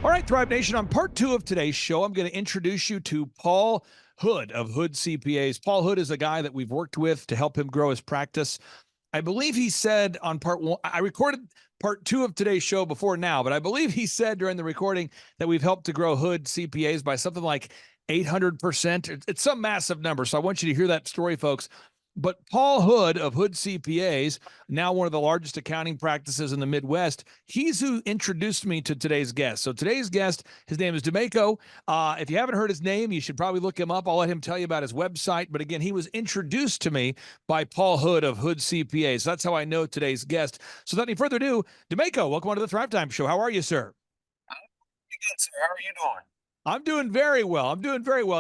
All right, Thrive Nation, on part 2 of today's show, I'm going to introduce you to Paul Hood of Hood CPAs. Paul Hood is a guy that we've worked with to help him grow his practice. I believe he said on part 1, I recorded part 2 of today's show before now, but I believe he said during the recording that we've helped to grow Hood CPAs by something like 800%. It's some massive number. So I want you to hear that story, folks. But Paul Hood of Hood CPAs, now one of the largest accounting practices in the Midwest, he's who introduced me to today's guest. So today's guest, his name is Tebow. If you haven't heard his name, you should probably look him up. I'll let him tell you about his website. But again, he was introduced to me by Paul Hood of Hood CPAs. So that's how I know today's guest. So without any further ado, Tebow, welcome on to the Thrivetime Show. How are you, sir? Good, sir. How are you doing? I'm doing very well.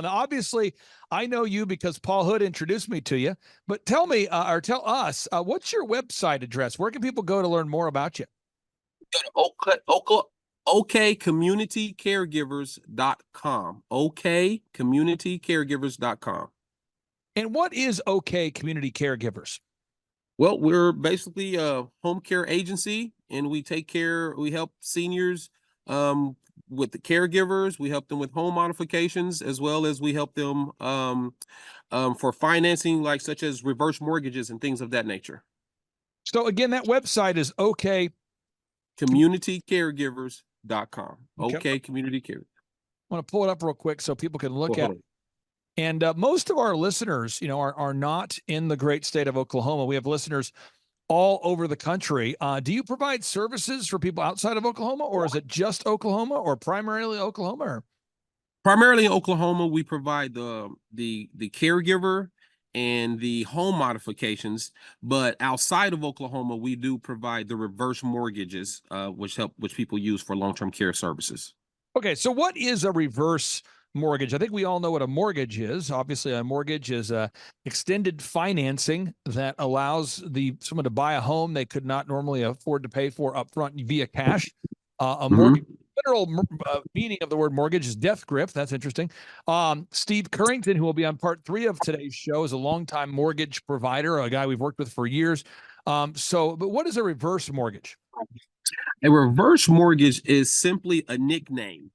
Now, obviously, I know you because Paul Hood introduced me to you. But tell me, or tell us, what's your website address? Where can people go to learn more about you? Go to okcommunitycaregivers.com. okcommunitycaregivers.com. And what is OK Community Caregivers? Well, we're basically a home care agency, and we help seniors with the caregivers. We help them with home modifications, as well as we help them for financing, such as reverse mortgages and things of that nature. So again, that website is OK communitycaregivers.com. OK Community Care. I want to pull it up real quick so people can look at it. And most of our listeners, are not in the great state of Oklahoma. We have listeners all over the country. Do you provide services for people outside of Oklahoma, or is it just Oklahoma, or primarily Oklahoma? Or? Primarily in Oklahoma, we provide the caregiver and the home modifications, but outside of Oklahoma, we do provide the reverse mortgages, which people use for long-term care services. Okay, so what is a reverse mortgage? I think we all know what a mortgage is. Obviously, a mortgage is extended financing that allows someone to buy a home they could not normally afford to pay for upfront via cash. Mortgage, literal meaning of the word mortgage is death grip. That's interesting. Steve Currington, who will be on part 3 of today's show, is a longtime mortgage provider, a guy we've worked with for years. But what is a reverse mortgage? A reverse mortgage is simply a nickname.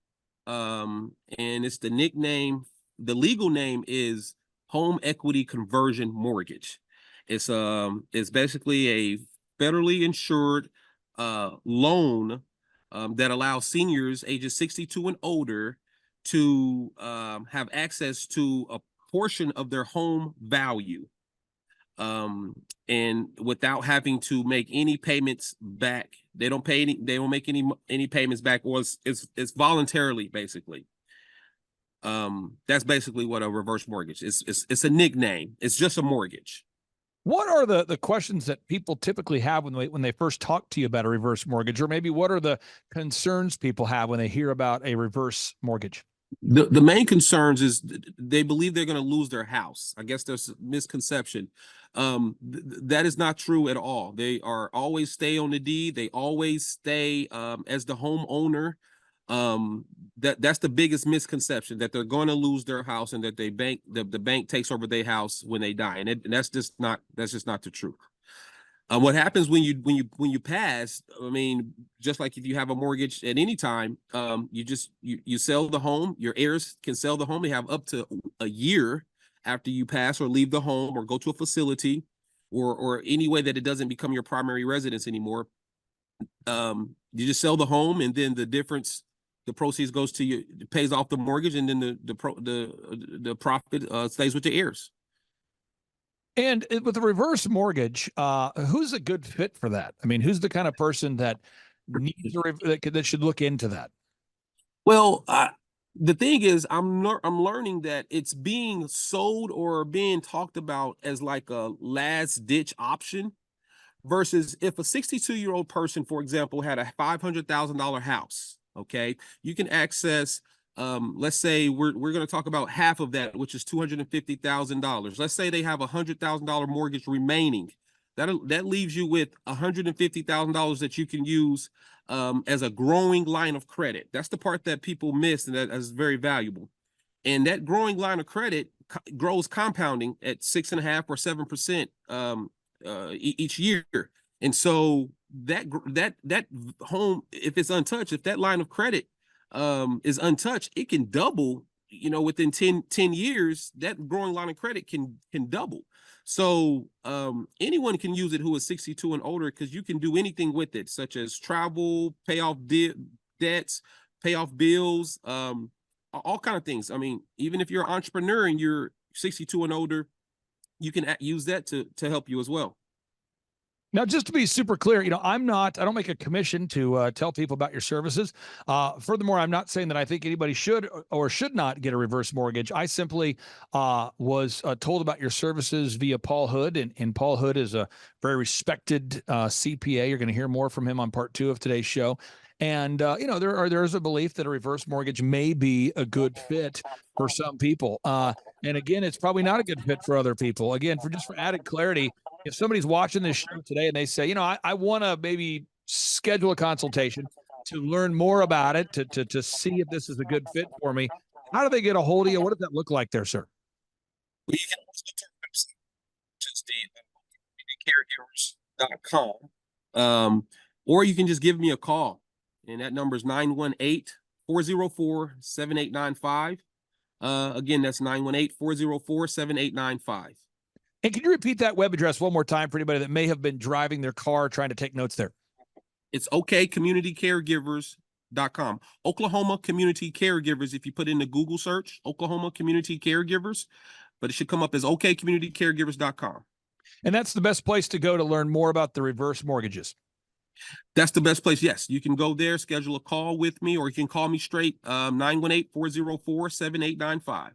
And it's the nickname. The legal name is home equity conversion mortgage. It's basically a federally insured loan that allows seniors ages 62 and older to have access to a portion of their home value, and without having to make any payments back. They don't make any payments back, or it's voluntarily, basically. That's basically what a reverse mortgage is. It's a nickname. It's just a mortgage. What are the questions that people typically have when they first talk to you about a reverse mortgage, or maybe what are the concerns people have when they hear about a reverse mortgage? The main concerns is they believe they're going to lose their house. I guess there's a misconception. That is not true at all. They are always stay on the deed. They always stay as the homeowner. That's the biggest misconception, that they're going to lose their house and that the bank takes over their house when they die, and that's just not the truth. What happens when you pass? I mean, just like if you have a mortgage at any time, you sell the home. Your heirs can sell the home. They have up to a year after you pass or leave the home or go to a facility, or any way that it doesn't become your primary residence anymore. You just sell the home, and then the difference, the proceeds goes to you, pays off the mortgage, and then the profit stays with the heirs. And with a reverse mortgage, who's a good fit for that? I mean, who's the kind of person that needs that should look into that? Well, the thing is, I'm learning that it's being sold or being talked about as like a last ditch option, versus if a 62-year-old person, for example, had a $500,000 house. Okay, you can access. Let's say we're going to talk about half of that, which is $250,000. Let's say they have $100,000 mortgage remaining. That leaves you with $150,000 that you can use as a growing line of credit. That's the part that people miss, and that is very valuable. And that growing line of credit grows compounding at 6.5% or 7% each year. And so that home, if it's untouched, if that line of credit is untouched, it can double, within 10 years. That growing line of credit can double. So anyone can use it who is 62 and older, because you can do anything with it, such as travel, pay off debts, pay off bills, all kind of things. I mean, even if you're an entrepreneur and you're 62 and older, you can use that to help you as well. Now, just to be super clear, I don't make a commission to tell people about your services. Furthermore, I'm not saying that I think anybody should or should not get a reverse mortgage. I simply was told about your services via Paul Hood, and Paul Hood is a very respected CPA. You're going to hear more from him on part 2 of today's show. And, there's a belief that a reverse mortgage may be a good fit for some people. And again, it's probably not a good fit for other people. Again, for added clarity, if somebody's watching this show today and they say, I want to maybe schedule a consultation to learn more about it, to see if this is a good fit for me, how do they get a hold of you? What does that look like there, sir? Well, you can also go to our website, which is the or you can just give me a call, and that number is 918-404-7895. Again, that's 918-404-7895. And can you repeat that web address one more time for anybody that may have been driving their car trying to take notes there? It's okcommunitycaregivers.com. Oklahoma Community Caregivers. If you put in the Google search, Oklahoma Community Caregivers, but it should come up as okcommunitycaregivers.com. And that's the best place to go to learn more about the reverse mortgages. That's the best place. Yes, you can go there, schedule a call with me, or you can call me straight, 918-404-7895.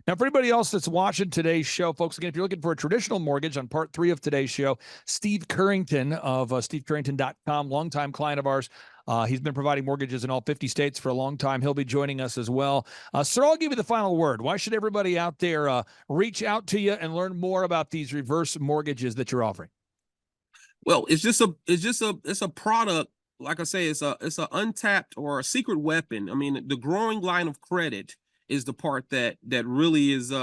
Now, for anybody else that's watching today's show, folks, again, if you're looking for a traditional mortgage on part 3 of today's show, Steve Currington of stevecurrington.com, longtime client of ours. He's been providing mortgages in all 50 states for a long time. He'll be joining us as well. Sir, I'll give you the final word. Why should everybody out there reach out to you and learn more about these reverse mortgages that you're offering? Well, it's a product. Like I say, it's an untapped or a secret weapon. I mean, the growing line of credit is the part that really is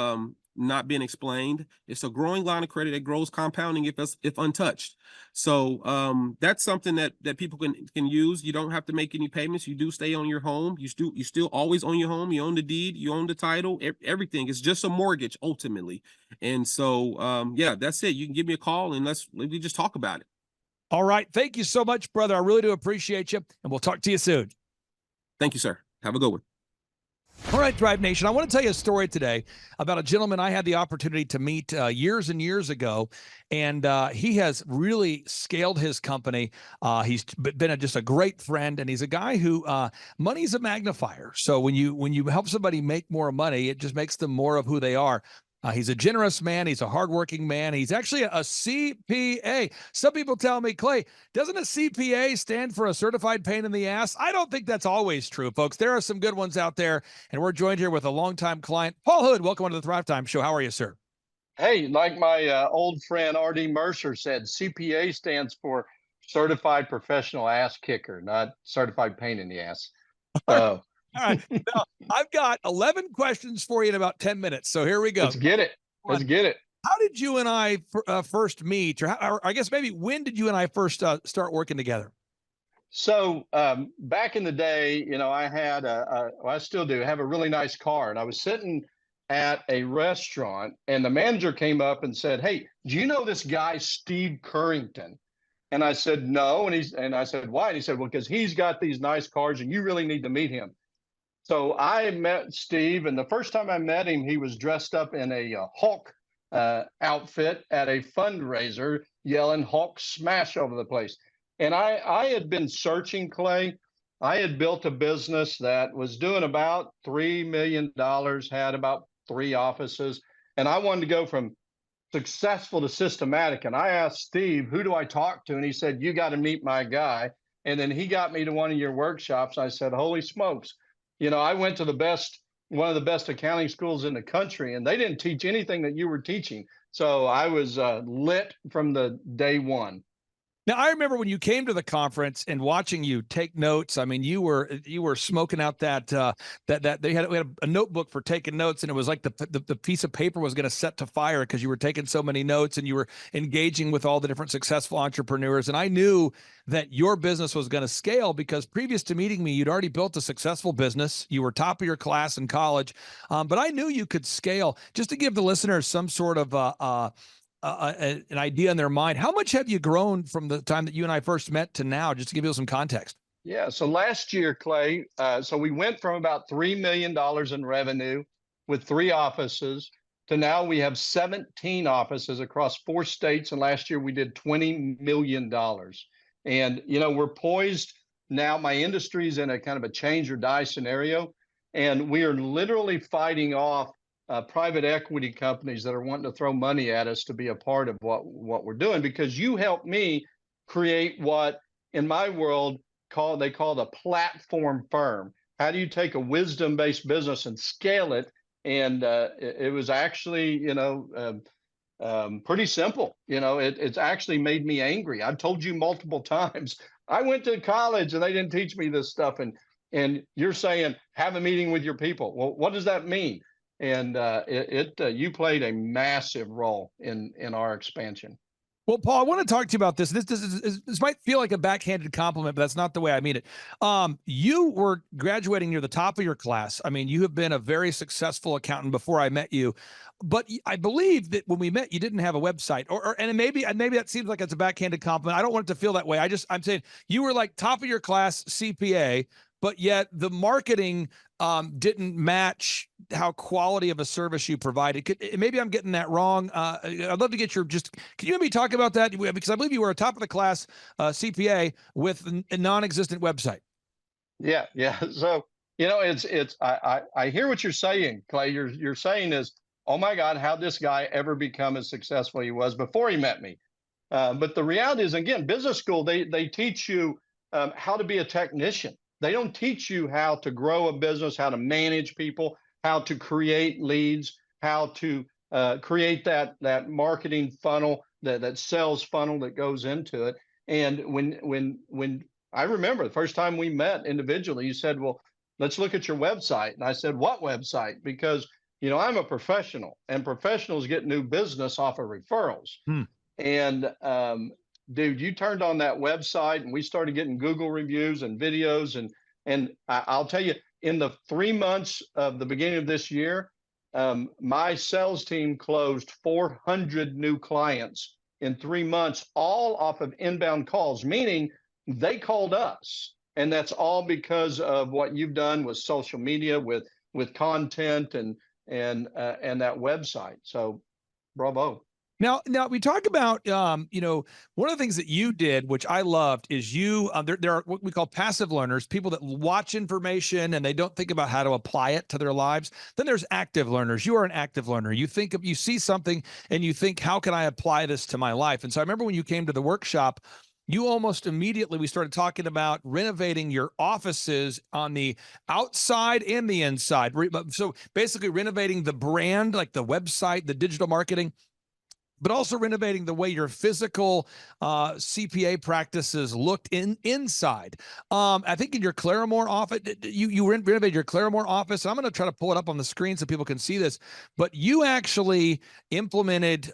not being explained. It's a growing line of credit that grows compounding if untouched. So that's something that people can use. You don't have to make any payments. You do stay on your home. You still always own your home. You own the deed. You own the title. Everything. It's just a mortgage ultimately. And so yeah, that's it. You can give me a call and we just talk about it. All right. Thank you so much, brother. I really do appreciate you, and we'll talk to you soon. Thank you, sir. Have a good one. All right, Thrive Nation, I want to tell you a story today about a gentleman I had the opportunity to meet years and years ago, and he has really scaled his company. He's been just a great friend, and he's a guy who money's a magnifier. So when you help somebody make more money, it just makes them more of who they are. He's a generous man. He's a hardworking man. He's actually a CPA. Some people tell me, Clay, doesn't a CPA stand for a certified pain in the ass? I don't think that's always true, folks. There are some good ones out there, and we're joined here with a longtime client, Paul Hood. Welcome to the Thrivetime Show. How are you, sir? Hey, like my old friend R.D. Mercer said, CPA stands for Certified Professional Ass Kicker, not Certified Pain in the Ass. All right. Now, I've got 11 questions for you in about 10 minutes. So here we go. Let's get it. Let's get it. How did you and I first meet? Or I guess maybe when did you and I first start working together? So back in the day, I had I still do have a really nice car. And I was sitting at a restaurant and the manager came up and said, "Hey, do you know this guy, Steve Currington?" And I said, "No." And I said, "Why?" And he said, "Well, because he's got these nice cars and you really need to meet him." So I met Steve, and the first time I met him, he was dressed up in a Hulk outfit at a fundraiser, yelling Hulk smash over the place. And I had been searching, Clay. I had built a business that was doing about $3 million, had about 3 offices, and I wanted to go from successful to systematic. And I asked Steve, "Who do I talk to?" And he said, "You got to meet my guy." And then he got me to one of your workshops. I said, "Holy smokes. I went to one of the best accounting schools in the country, and they didn't teach anything that you were teaching." So I was lit from the day one. Now, I remember when you came to the conference and watching you take notes. I mean, you were smoking out that we had a notebook for taking notes, and it was like the piece of paper was going to set to fire because you were taking so many notes and you were engaging with all the different successful entrepreneurs. And I knew that your business was going to scale because previous to meeting me, you'd already built a successful business. You were top of your class in college, but I knew you could scale. Just to give the listeners some sort of an idea in their mind. How much have you grown from the time that you and I first met to now, just to give you some context? Yeah. So last year, Clay, so we went from about $3 million in revenue with 3 offices to now we have 17 offices across 4 states. And last year we did $20 million. And, we're poised now. My industry is in a kind of a change or die scenario. And we are literally fighting off private equity companies that are wanting to throw money at us to be a part of what we're doing, because you helped me create what in my world they call a platform firm. How do you take a wisdom-based business and scale it? And it was actually, pretty simple. It's actually made me angry. I've told you multiple times, I went to college and they didn't teach me this stuff. And you're saying, have a meeting with your people. Well, what does that mean? And you played a massive role in our expansion. Well, Paul, I want to talk to you about this. This might feel like a backhanded compliment, but that's not the way I mean it. You were graduating near the top of your class. I mean, you have been a very successful accountant before I met you, but I believe that when we met, you didn't have a website, and maybe that seems like it's a backhanded compliment. I don't want it to feel that way. I'm saying you were like top of your class CPA, but yet the marketing didn't match how quality of a service you provided. Maybe I'm getting that wrong. I'd love to get can you maybe talk about that? Because I believe you were a top of the class CPA with a non-existent website. Yeah. So, I hear what you're saying, Clay. You're saying is, oh my God, how'd this guy ever become as successful he was before he met me? But the reality is, again, business school, they teach you how to be a technician. They don't teach you how to grow a business, how to manage people, how to create leads, how to create that marketing funnel, that sales funnel that goes into it. And when I remember the first time we met individually, you said, well, let's look at your website. And I said, what website? Because, I'm a professional, and professionals get new business off of referrals. And dude, you turned on that website and we started getting Google reviews and videos. And I'll tell you, in the 3 months of the beginning of this year, my sales team closed 400 new clients in 3 months, all off of inbound calls, meaning they called us. And that's all because of what you've done with social media, with content and that website. So bravo. Now we talk about, one of the things that you did, which I loved, is there are what we call passive learners, people that watch information and they don't think about how to apply it to their lives. Then there's active learners. You are an active learner. You see something and you think, how can I apply this to my life? And so I remember when you came to the workshop, you almost immediately, we started talking about renovating your offices on the outside and the inside. So basically renovating the brand, like the website, the digital marketing, but also renovating the way your physical CPA practices looked inside. I think in your Claremore office, you renovated your Claremore office. I'm going to try to pull it up on the screen so people can see this. But you actually implemented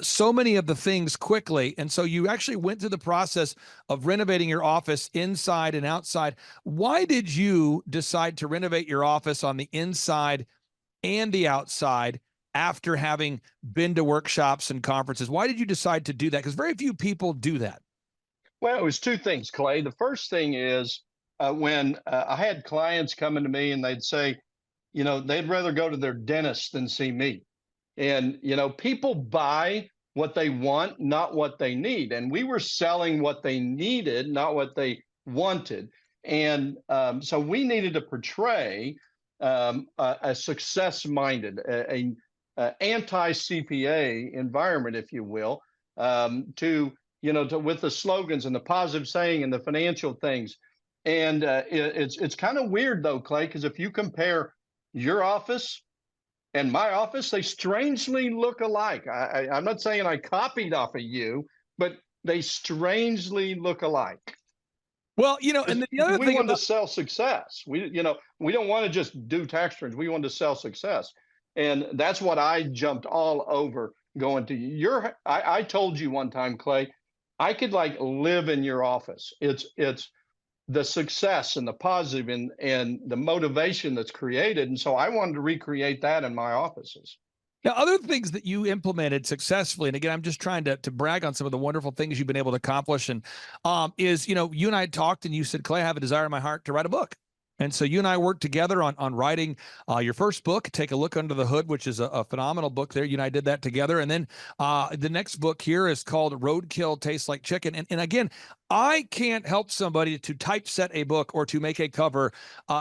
so many of the things quickly. And so you actually went through the process of renovating your office inside and outside. Why did you decide to renovate your office on the inside and the outside after having been to workshops and conferences? Why did you decide to do that? Because very few people do that. Well, it was 2 things, Clay. The first thing is when I had clients coming to me and they'd say, they'd rather go to their dentist than see me. And, people buy what they want, not what they need. And we were selling what they needed, not what they wanted. And so we needed to portray a success-minded, a anti-CPA environment, if you will, to with the slogans and the positive saying and the financial things. And it's kind of weird though, Clay, because if you compare your office and my office, they strangely look alike. I'm not saying I copied off of you, but they strangely look alike. Well, and the other We thing want about to sell success. We don't want to just do tax returns. We want to sell success. And that's what I jumped all over going to I told you one time, Clay, I could like live in your office. It's the success and the positive and the motivation that's created. And so I wanted to recreate that in my offices. Now, other things that you implemented successfully, and again, I'm just trying to brag on some of the wonderful things you've been able to accomplish, and is, you and I talked, and you said, Clay, I have a desire in my heart to write a book. And so you and I worked together on writing your first book, Take a Look Under the Hood, which is a phenomenal book there. You and I did that together. And then the next book here is called Roadkill Tastes Like Chicken. And again, I can't help somebody to typeset a book or to make a cover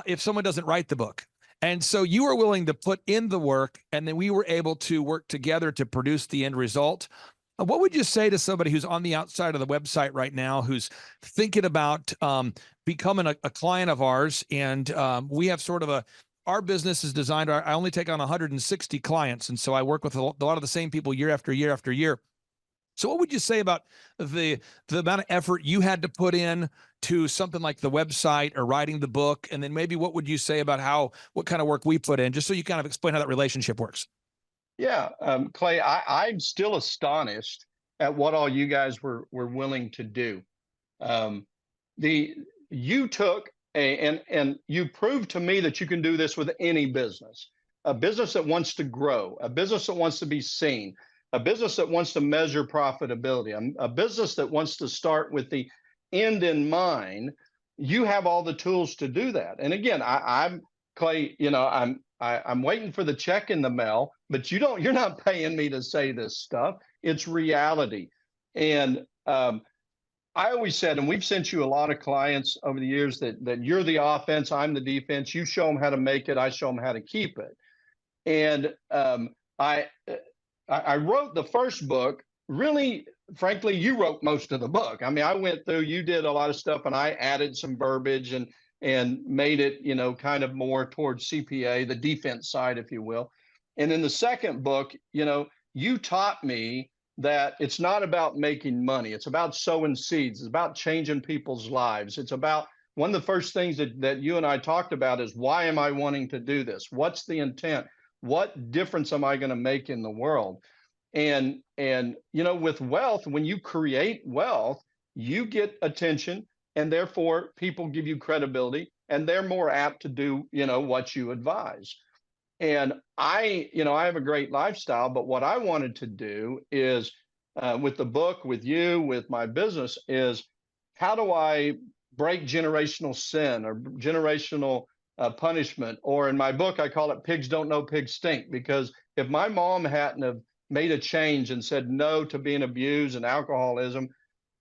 if someone doesn't write the book. And so you were willing to put in the work, and then we were able to work together to produce the end result. What would you say to somebody who's on the outside of the website right now, who's thinking about becoming a client of ours? And we have sort of our business is designed, I only take on 160 clients. And so I work with a lot of the same people year after year after year. So what would you say about the amount of effort you had to put in to something like the website or writing the book? And then maybe what would you say about what kind of work we put in, just so you kind of explain how that relationship works? Yeah, Clay, I'm still astonished at what all you guys were willing to do. You took and you proved to me that you can do this with any business, a business that wants to grow, a business that wants to be seen, a business that wants to measure profitability, a business that wants to start with the end in mind. You have all the tools to do that. And again, I'm Clay, I'm waiting for the check in the mail, but you're not paying me to say this stuff. It's reality. And I always said, and we've sent you a lot of clients over the years, that you're the offense, I'm the defense. You show them how to make it, I show them how to keep it. And I wrote the first book. Really, frankly, you wrote most of the book. I mean, I went through, you did a lot of stuff, and I added some verbiage and made it, kind of more towards CPA, the defense side, if you will. And in the second book, you taught me that it's not about making money. It's about sowing seeds. It's about changing people's lives. It's about one of the first things that you and I talked about is, why am I wanting to do this? What's the intent? What difference am I going to make in the world? And with wealth, when you create wealth, you get attention, and therefore people give you credibility, and they're more apt to do, what you advise. And I have a great lifestyle, but what I wanted to do is, with the book, with you, with my business, is how do I break generational sin or generational punishment? Or in my book, I call it Pigs Don't Know Pigs Stink, because if my mom hadn't have made a change and said no to being abused and alcoholism,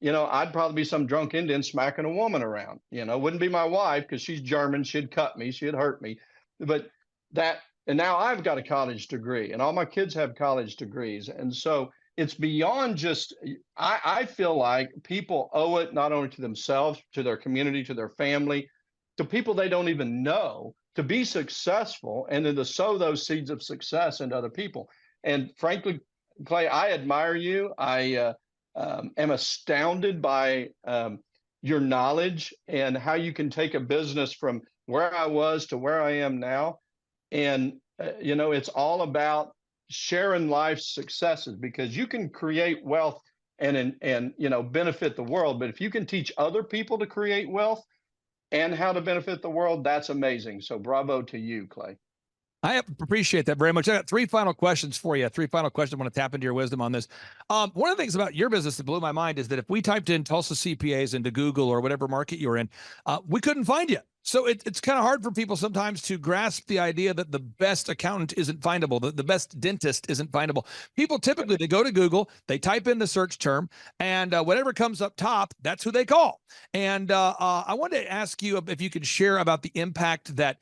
I'd probably be some drunk Indian smacking a woman around. Wouldn't be my wife, because she's German. She'd cut me. She'd hurt me. But and now I've got a college degree, and all my kids have college degrees. And so it's beyond just, I feel like people owe it not only to themselves, to their community, to their family, to people they don't even know, to be successful, and then to sow those seeds of success into other people. And frankly, Clay, I admire you. I am astounded by your knowledge and how you can take a business from where I was to where I am now. And, it's all about sharing life's successes, because you can create wealth and benefit the world. But if you can teach other people to create wealth and how to benefit the world, that's amazing. So bravo to you, Clay. I appreciate that very much. I got three final questions for you. Three final questions. I want to tap into your wisdom on this. One of the things about your business that blew my mind is that if we typed in Tulsa CPAs into Google or whatever market you're in, we couldn't find you. So it's kind of hard for people sometimes to grasp the idea that the best accountant isn't findable, the best dentist isn't findable. People typically, they go to Google, they type in the search term, and whatever comes up top, that's who they call. And I wanted to ask you if you could share about the impact that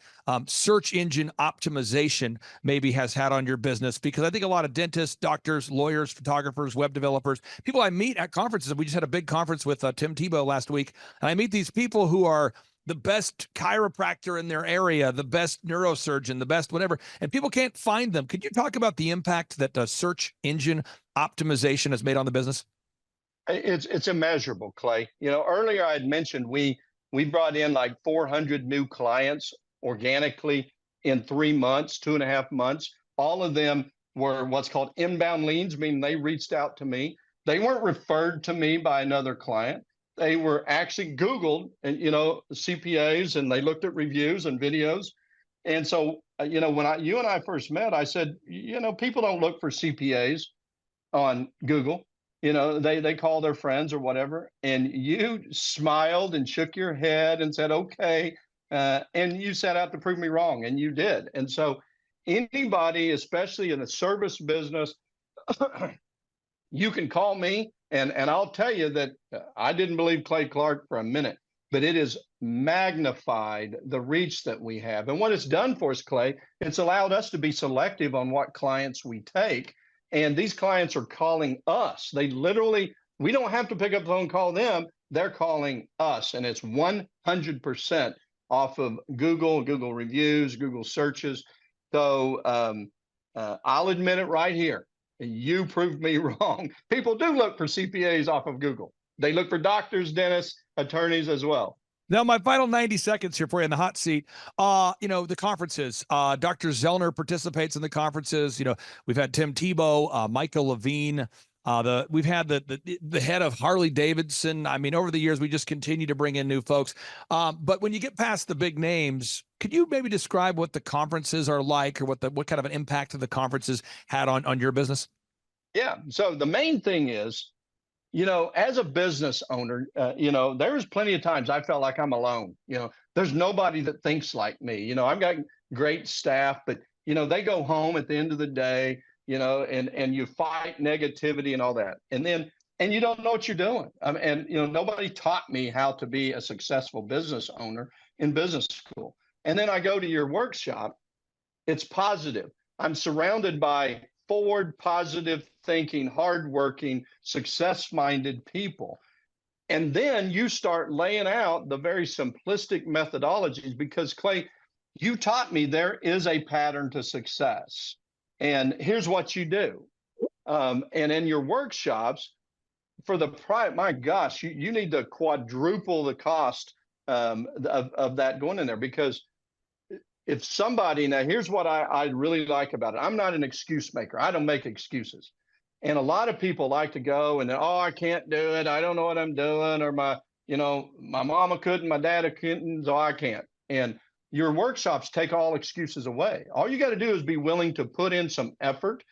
search engine optimization maybe has had on your business, because I think a lot of dentists, doctors, lawyers, photographers, web developers, people I meet at conferences, we just had a big conference with Tim Tebow last week, and I meet these people who are the best chiropractor in their area, the best neurosurgeon, the best whatever, and people can't find them. Could you talk about the impact that search engine optimization has made on the business? It's immeasurable, Clay. Earlier I had mentioned we brought in like 400 new clients organically in 3 months, 2.5 months. All of them were what's called inbound leads, meaning they reached out to me. They weren't referred to me by another client. They were actually Googled, and CPAs, and they looked at reviews and videos. And so, when you and I first met, I said, people don't look for CPAs on Google. They call their friends or whatever. And you smiled and shook your head and said, okay. And you set out to prove me wrong, and you did. And so anybody, especially in the service business, you can call me, and I'll tell you that I didn't believe Clay Clark for a minute, but it has magnified the reach that we have. And what it's done for us, Clay, it's allowed us to be selective on what clients we take. And these clients are calling us. We don't have to pick up the phone and call them. They're calling us. And it's 100% off of Google reviews, Google searches. So I'll admit it right here. You proved me wrong. People do look for CPAs off of Google. They look for doctors, dentists, attorneys as well. Now, my final 90 seconds here for you in the hot seat. The conferences. Dr. Zellner participates in the conferences. We've had Tim Tebow, Michael Levine. We've had the head of Harley Davidson. I mean, over the years, we just continue to bring in new folks. But when you get past the big names, could you maybe describe what the conferences are like, or what kind of an impact the conferences had on your business? Yeah. So the main thing is, as a business owner, there was plenty of times I felt like I'm alone. There's nobody that thinks like me. I've got great staff, but, they go home at the end of the day, and you fight negativity and all that. And you don't know what you're doing. Nobody taught me how to be a successful business owner in business school. And then I go to your workshop. It's positive. I'm surrounded by forward, positive thinking, hardworking, success-minded people. And then you start laying out the very simplistic methodologies, because, Clay, you taught me there is a pattern to success. And here's what you do. And in your workshops, for the price, my gosh, you need to quadruple the cost of that going in there, because if somebody, now here's what I really like about it. I'm not an excuse maker. I don't make excuses. And a lot of people like to go and, I can't do it. I don't know what I'm doing. Or my mama couldn't, my dad couldn't, so I can't. And your workshops take all excuses away. All you got to do is be willing to put in some effort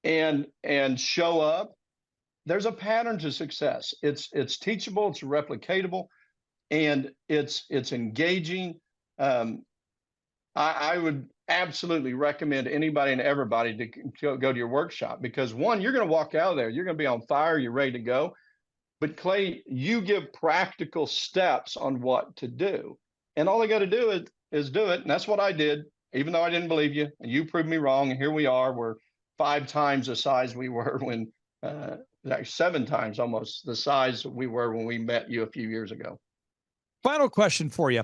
and show up. There's a pattern to success. It's teachable, it's replicatable, and it's engaging. I would absolutely recommend anybody and everybody to go to your workshop, because one, you're going to walk out of there, you're going to be on fire, you're ready to go. But Clay, you give practical steps on what to do, and all they got to do is do it. And that's what I did, even though I didn't believe you, and you proved me wrong. And here we are, we're 5 times the size we were when, like 7 times almost the size we were when we met you a few years ago. Final question for you.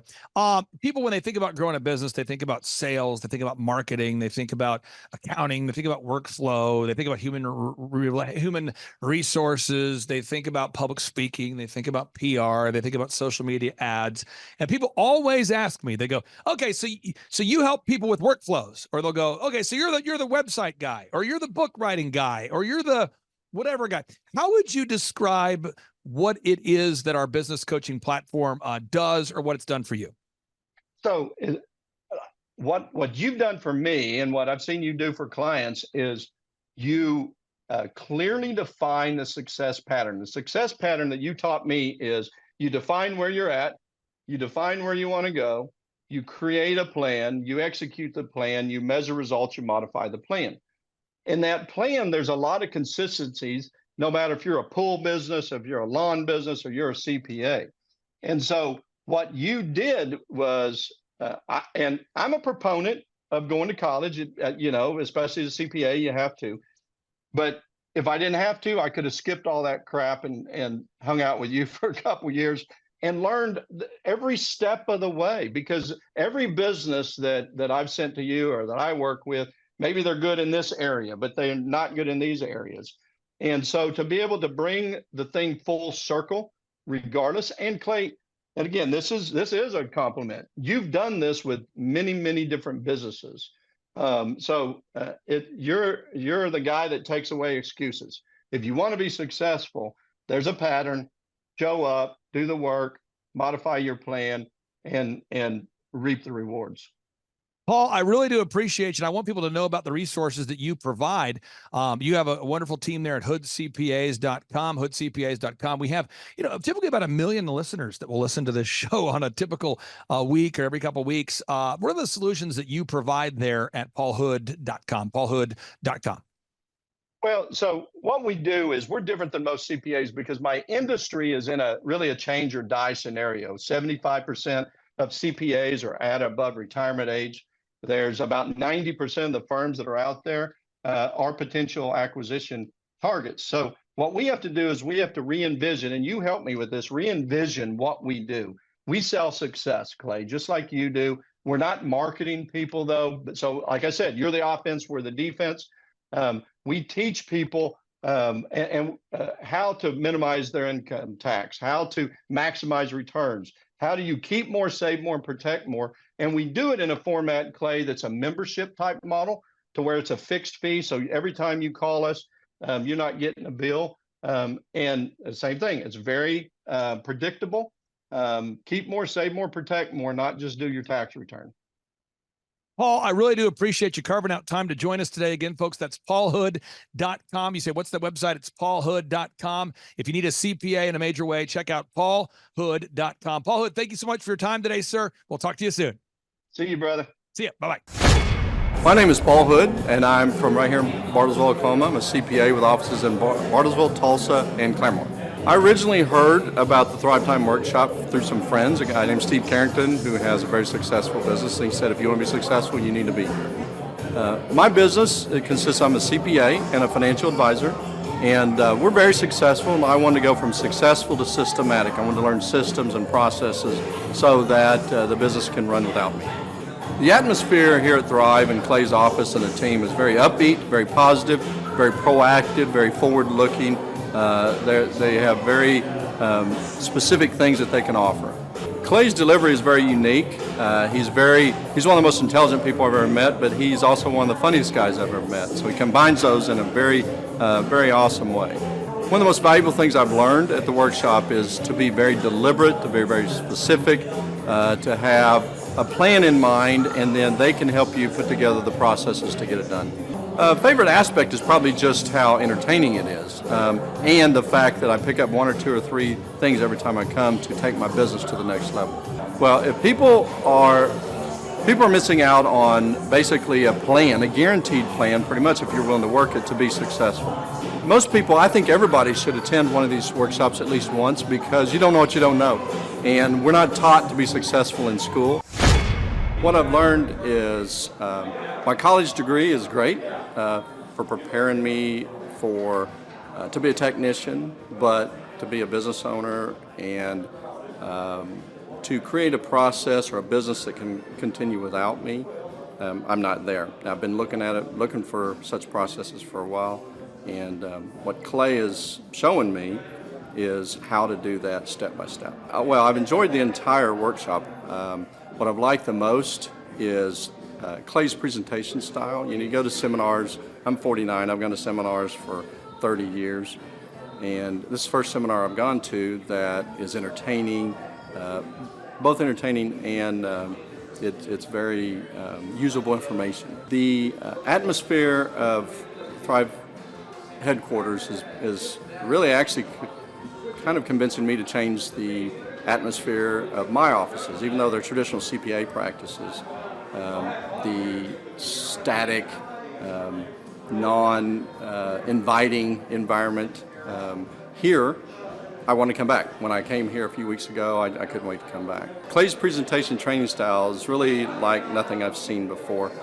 People, when they think about growing a business, they think about sales, they think about marketing, they think about accounting, they think about workflow, they think about human resources, they think about public speaking, they think about PR, they think about social media ads. And people always ask me, they go, okay, so you help people with workflows, or they'll go, okay, so you're the website guy, or you're the book writing guy, or you're the whatever guy. How would you describe what it is that our business coaching platform does, or what it's done for you? So what you've done for me, and what I've seen you do for clients, is you clearly define the success pattern. The success pattern that you taught me is you define where you're at, you define where you want to go, you create a plan, you execute the plan, you measure results, you modify the plan. In that plan, there's a lot of consistencies, no matter if you're a pool business, if you're a lawn business, or you're a CPA. And so what you did was, and I'm a proponent of going to college, especially as a CPA, you have to. But if I didn't have to, I could have skipped all that crap and hung out with you for a couple of years and learned every step of the way, because every business that I've sent to you or that I work with, maybe they're good in this area, but they're not good in these areas. And so to be able to bring the thing full circle, regardless, and Clay, and again, this is a compliment. You've done this with many, many different businesses. You're the guy that takes away excuses. If you want to be successful, there's a pattern. Show up, do the work, modify your plan, and reap the rewards. Paul, I really do appreciate you. And I want people to know about the resources that you provide. You have a wonderful team there at hoodcpas.com, hoodcpas.com. We have, typically about 1 million listeners that will listen to this show on a typical week or every couple of weeks. What are the solutions that you provide there at paulhood.com, paulhood.com? Well, so what we do is we're different than most CPAs because my industry is in really a change or die scenario. 75% of CPAs are at above retirement age. There's about 90% of the firms that are out there are potential acquisition targets. So what we have to do is we have to re-envision, and you help me with this, re-envision what we do. We sell success, Clay, just like you do. We're not marketing people, though. So like I said, you're the offense, we're the defense. We teach people how to minimize their income tax, how to maximize returns. How do you keep more, save more, and protect more? And we do it in a format, Clay, that's a membership type model to where it's a fixed fee. So every time you call us, you're not getting a bill. And the same thing, it's very predictable. Keep more, save more, protect more, not just do your tax return. Paul, I really do appreciate you carving out time to join us today. Again, folks, that's paulhood.com. You say, what's the website? It's paulhood.com. If you need a CPA in a major way, check out paulhood.com. Paul Hood, thank you so much for your time today, sir. We'll talk to you soon. See you, brother. See ya. Bye-bye. My name is Paul Hood, and I'm from right here in Bartlesville, Oklahoma. I'm a CPA with offices in Bartlesville, Tulsa, and Claremont. I originally heard about the Thrivetime workshop through some friends, a guy named Steve Carrington, who has a very successful business. And he said, if you want to be successful, you need to be here. My business, it consists, I'm a CPA and a financial advisor, and we're very successful. And I wanted to go from successful to systematic. I wanted to learn systems and processes so that the business can run without me. The atmosphere here at Thrive and Clay's office and the team is very upbeat, very positive, very proactive, very forward-looking. They have very specific things that they can offer. Clay's delivery is very unique. He's one of the most intelligent people I've ever met, but he's also one of the funniest guys I've ever met. So he combines those in a very awesome way. One of the most valuable things I've learned at the workshop is to be very deliberate, to be very specific, to have a plan in mind, and then they can help you put together the processes to get it done. Favorite aspect is probably just how entertaining it is, and the fact that I pick up 1 or 2 or 3 things every time I come to take my business to the next level. Well, if people are missing out on basically a plan, a guaranteed plan, pretty much if you're willing to work it to be successful. Most people, I think everybody should attend one of these workshops at least once because you don't know what you don't know, and we're not taught to be successful in school. What I've learned is my college degree is great for preparing me to be a technician, but to be a business owner and to create a process or a business that can continue without me. I'm not there. I've been looking for such processes for a while, and what Clay is showing me is how to do that step by step. Well, I've enjoyed the entire workshop. What I've liked the most is Clay's presentation style. You go to seminars. I'm 49. I've gone to seminars for 30 years. And this is the first seminar I've gone to that is entertaining, both entertaining and it's very usable information. The atmosphere of Thrive headquarters is really actually kind of convincing me to change the atmosphere of my offices, even though they're traditional CPA practices. The static, non-inviting environment. Here, I want to come back. When I came here a few weeks ago, I couldn't wait to come back. Clay's presentation training style is really like nothing I've seen before.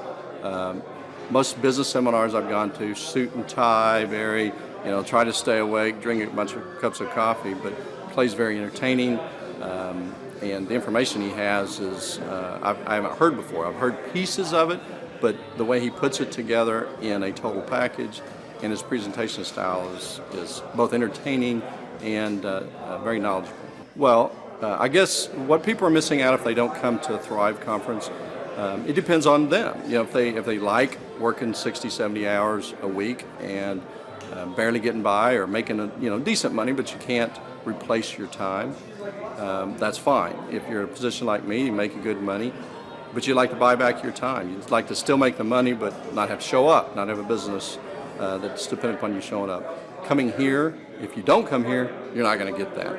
Most business seminars I've gone to, suit and tie, very, try to stay awake, drink a bunch of cups of coffee, but Clay's very entertaining. And the information he has is I haven't heard before. I've heard pieces of it, but the way he puts it together in a total package and his presentation style is both entertaining and very knowledgeable. Well, I guess what people are missing out if they don't come to a Thrive conference, it depends on them. If they like working 60, 70 hours a week and barely getting by or making decent money, but you can't replace your time, that's fine. If you're in a position like me, you make good money, but you like to buy back your time. You'd like to still make the money, but not have to show up, not have a business that's dependent upon you showing up. Coming here, if you don't come here, you're not going to get that.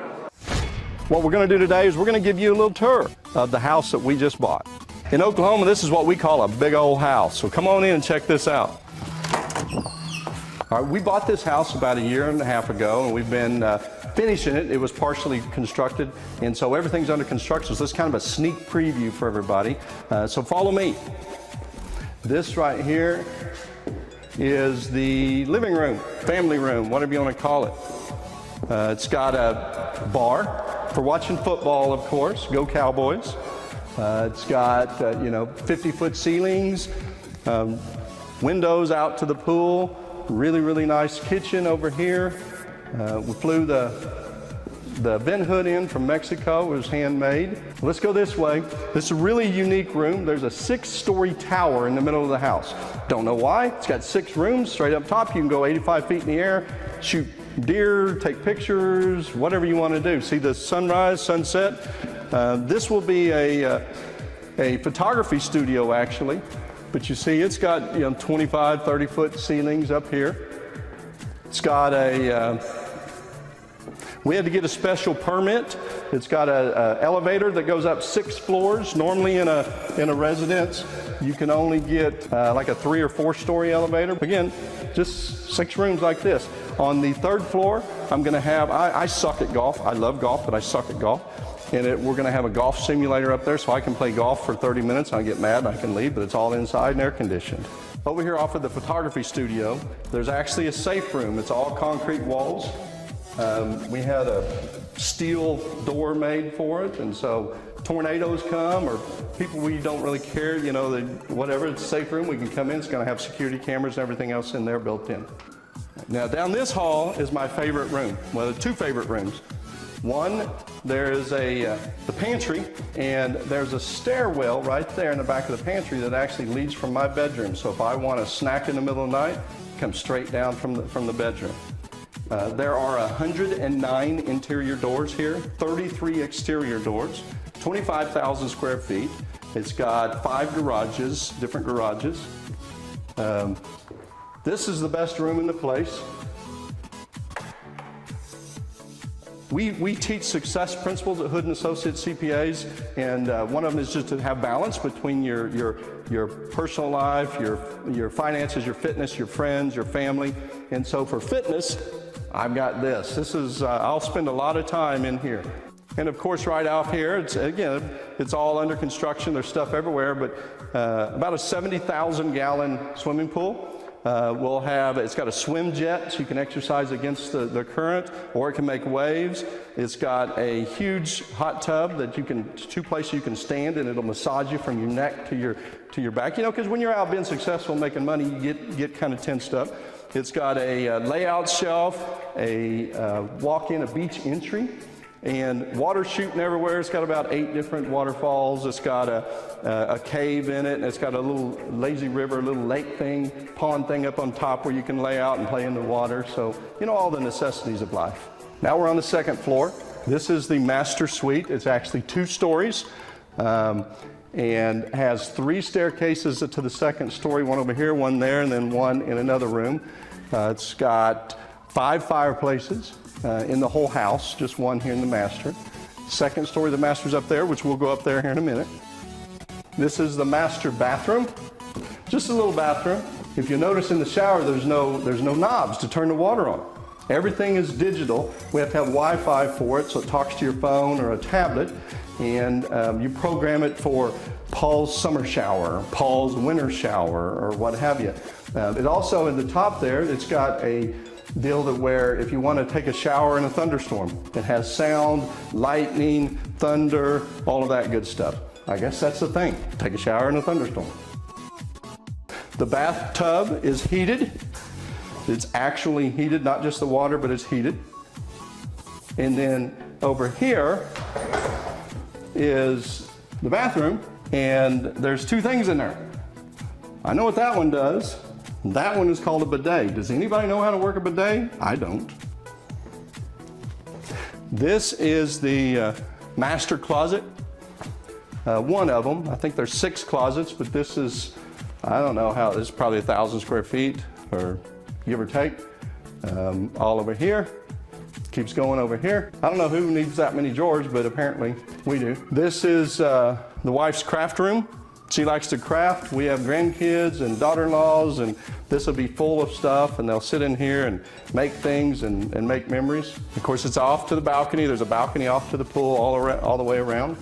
What we're going to do today is we're going to give you a little tour of the house that we just bought. In Oklahoma, this is what we call a big old house. So come on in and check this out. All right, we bought this house about 1.5 years ago, and we've been finishing it. It was partially constructed, and so everything's under construction. So this is kind of a sneak preview for everybody. So follow me. This right here is the living room, family room, whatever you want to call it. It's got a bar for watching football, of course. Go Cowboys. It's got 50-foot ceilings, windows out to the pool. Really nice kitchen over here. We flew the vent hood in from Mexico. It was handmade. Let's go this way. This is a really unique room. There's a 6-story tower in the middle of the house. Don't know why. It's got 6 rooms straight up top. You can go 85 feet in the air, shoot deer, take pictures, whatever you want to do. See the sunrise, sunset. This will be a photography studio, actually. But you see, it's got 25, 30-foot ceilings up here. It's got we had to get a special permit. It's got a elevator that goes up 6 floors. Normally in a residence, you can only get like a 3 or 4-story elevator. Again, just 6 rooms like this. On the 3rd floor, I'm going to have, I suck at golf. I love golf, but I suck at golf. And we're going to have a golf simulator up there so I can play golf for 30 minutes. I get mad and I can leave, but it's all inside and air conditioned. Over here off of the photography studio, there's actually a safe room. It's all concrete walls. We had a steel door made for it, and so tornadoes come or people we don't really care, whatever, it's a safe room. We can come in. It's going to have security cameras and everything else in there built in. Now down this hall is my favorite room. Well, 2 favorite rooms. One, there is the pantry, and there's a stairwell right there in the back of the pantry that actually leads from my bedroom. So if I want a snack in the middle of the night, come straight down from the bedroom. There are 109 interior doors here, 33 exterior doors, 25,000 square feet. It's got 5 garages, different garages. This is the best room in the place. We teach success principles at Hood & Associates CPAs, and one of them is just to have balance between your personal life, your finances, your fitness, your friends, your family. And so for fitness, I've got this. This is, I'll spend a lot of time in here. And of course, right out here, it's all under construction. There's stuff everywhere, but about a 70,000 gallon swimming pool. It's got a swim jet so you can exercise against the current, or it can make waves. It's got a huge hot tub that 2 places you can stand, and it'll massage you from your neck to your back. Because when you're out being successful making money, you get kind of tensed up. It's got a layout shelf, a walk-in, a beach entry, and water shooting everywhere. It's got about 8 different waterfalls. It's got a cave in it, and it's got a little lazy river, a little lake thing, pond thing up on top where you can lay out and play in the water. So, all the necessities of life. Now we're on the 2nd floor. This is the master suite. It's actually 2 stories and has 3 staircases to the 2nd story, one over here, one there, and then one in another room. It's got 5 fireplaces in the whole house, just one here in the master. 2nd story, the master's up there, which we'll go up there here in a minute. This is the master bathroom, just a little bathroom. If you notice in the shower, there's no knobs to turn the water on. Everything is digital. We have to have Wi-Fi for it, so it talks to your phone or a tablet, and you program it for Paul's summer shower, Paul's winter shower, or what have you. It also, in the top there, it's got a deal that where if you want to take a shower in a thunderstorm, it has sound, lightning, thunder, all of that good stuff. I guess that's the thing, take a shower in a thunderstorm. The bathtub is heated. It's actually heated, not just the water, but it's heated. And then over here is the bathroom, and there's two things in there. I know what that one does. That one is called a bidet. Does anybody know how to work a bidet? I don't. This is the master closet. One of them. I think there's 6 closets, but this is, I don't know how, this is probably 1,000 square feet, or give or take. All over here. Keeps going over here. I don't know who needs that many drawers, but apparently we do. This is the wife's craft room. She likes to craft. We have grandkids and daughter-in-laws, and this will be full of stuff, and they'll sit in here and make things and make memories. Of course, it's off to the balcony. There's a balcony off to the pool all the way around.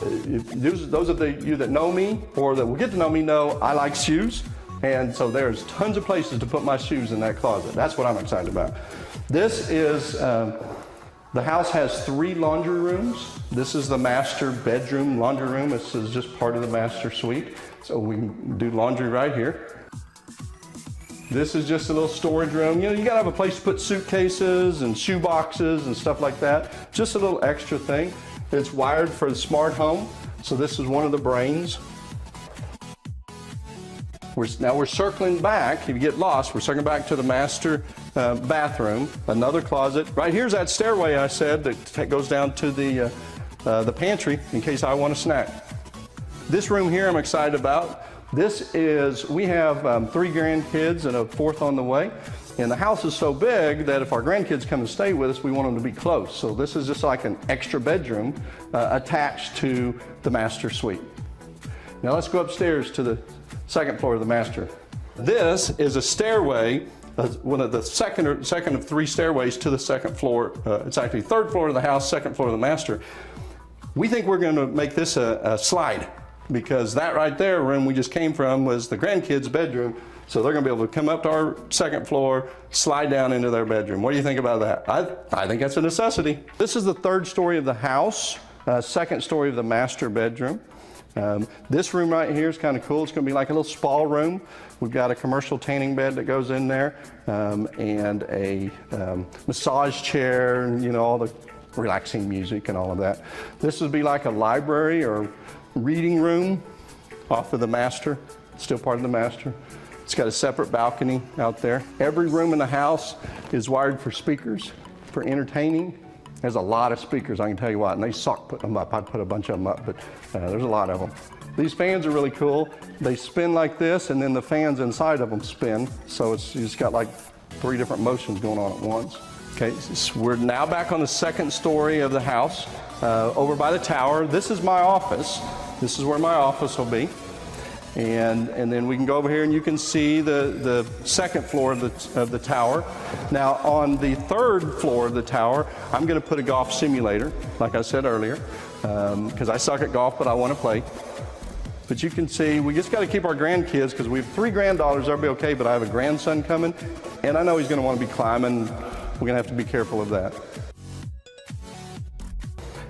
Those of you that know me or that will get to know me know I like shoes, and so there's tons of places to put my shoes in that closet. That's what I'm excited about. This is, the house has 3 laundry rooms. This is the master bedroom laundry room. This is just part of the master suite, so we can do laundry right here. This is just a little storage room. You know, you gotta have a place to put suitcases and shoe boxes and stuff like that. Just a little extra thing. It's wired for the smart home, so this is one of the brains. Now we're circling back. If you get lost, we're circling back to the master bathroom, another closet. Right here's that stairway I said that goes down to the pantry in case I want a snack. This room here I'm excited about. This is, we have 3 grandkids and a 4th on the way. And the house is so big that if our grandkids come and stay with us, we want them to be close. So this is just like an extra bedroom attached to the master suite. Now let's go upstairs to the 2nd floor of the master. This is a stairway, one of the second of 3 stairways to the 2nd floor. It's actually 3rd floor of the house, 2nd floor of the master. We think we're going to make this a slide, because that right there, room we just came from, was the grandkids' bedroom. So they're going to be able to come up to our 2nd floor, slide down into their bedroom. What do you think about that? I think that's a necessity. This is the 3rd story of the house, 2nd story of the master bedroom. This room right here is kind of cool. It's going to be like a little spa room. We've got a commercial tanning bed that goes in there, and a massage chair, and you know, all the relaxing music and all of that. This would be like a library or reading room off of the master, still part of the master. It's got a separate balcony out there. Every room in the house is wired for speakers, for entertaining. There's a lot of speakers, I can tell you what, and they suck putting them up. I put a bunch of them up, but there's a lot of them. These fans are really cool. They spin like this, and then the fans inside of them spin. So it's just got like 3 different motions going on at once. Okay, so we're now back on the 2nd story of the house, over by the tower. This is my office. This is where my office will be. And then we can go over here and you can see the 2nd floor of the tower. Now on the 3rd floor of the tower, I'm going to put a golf simulator, like I said earlier, because I suck at golf, but I want to play. But you can see, we just got to keep our grandkids, because we have 3 granddaughters, they'll be okay, but I have a grandson coming, and I know he's going to want to be climbing. We're going to have to be careful of that.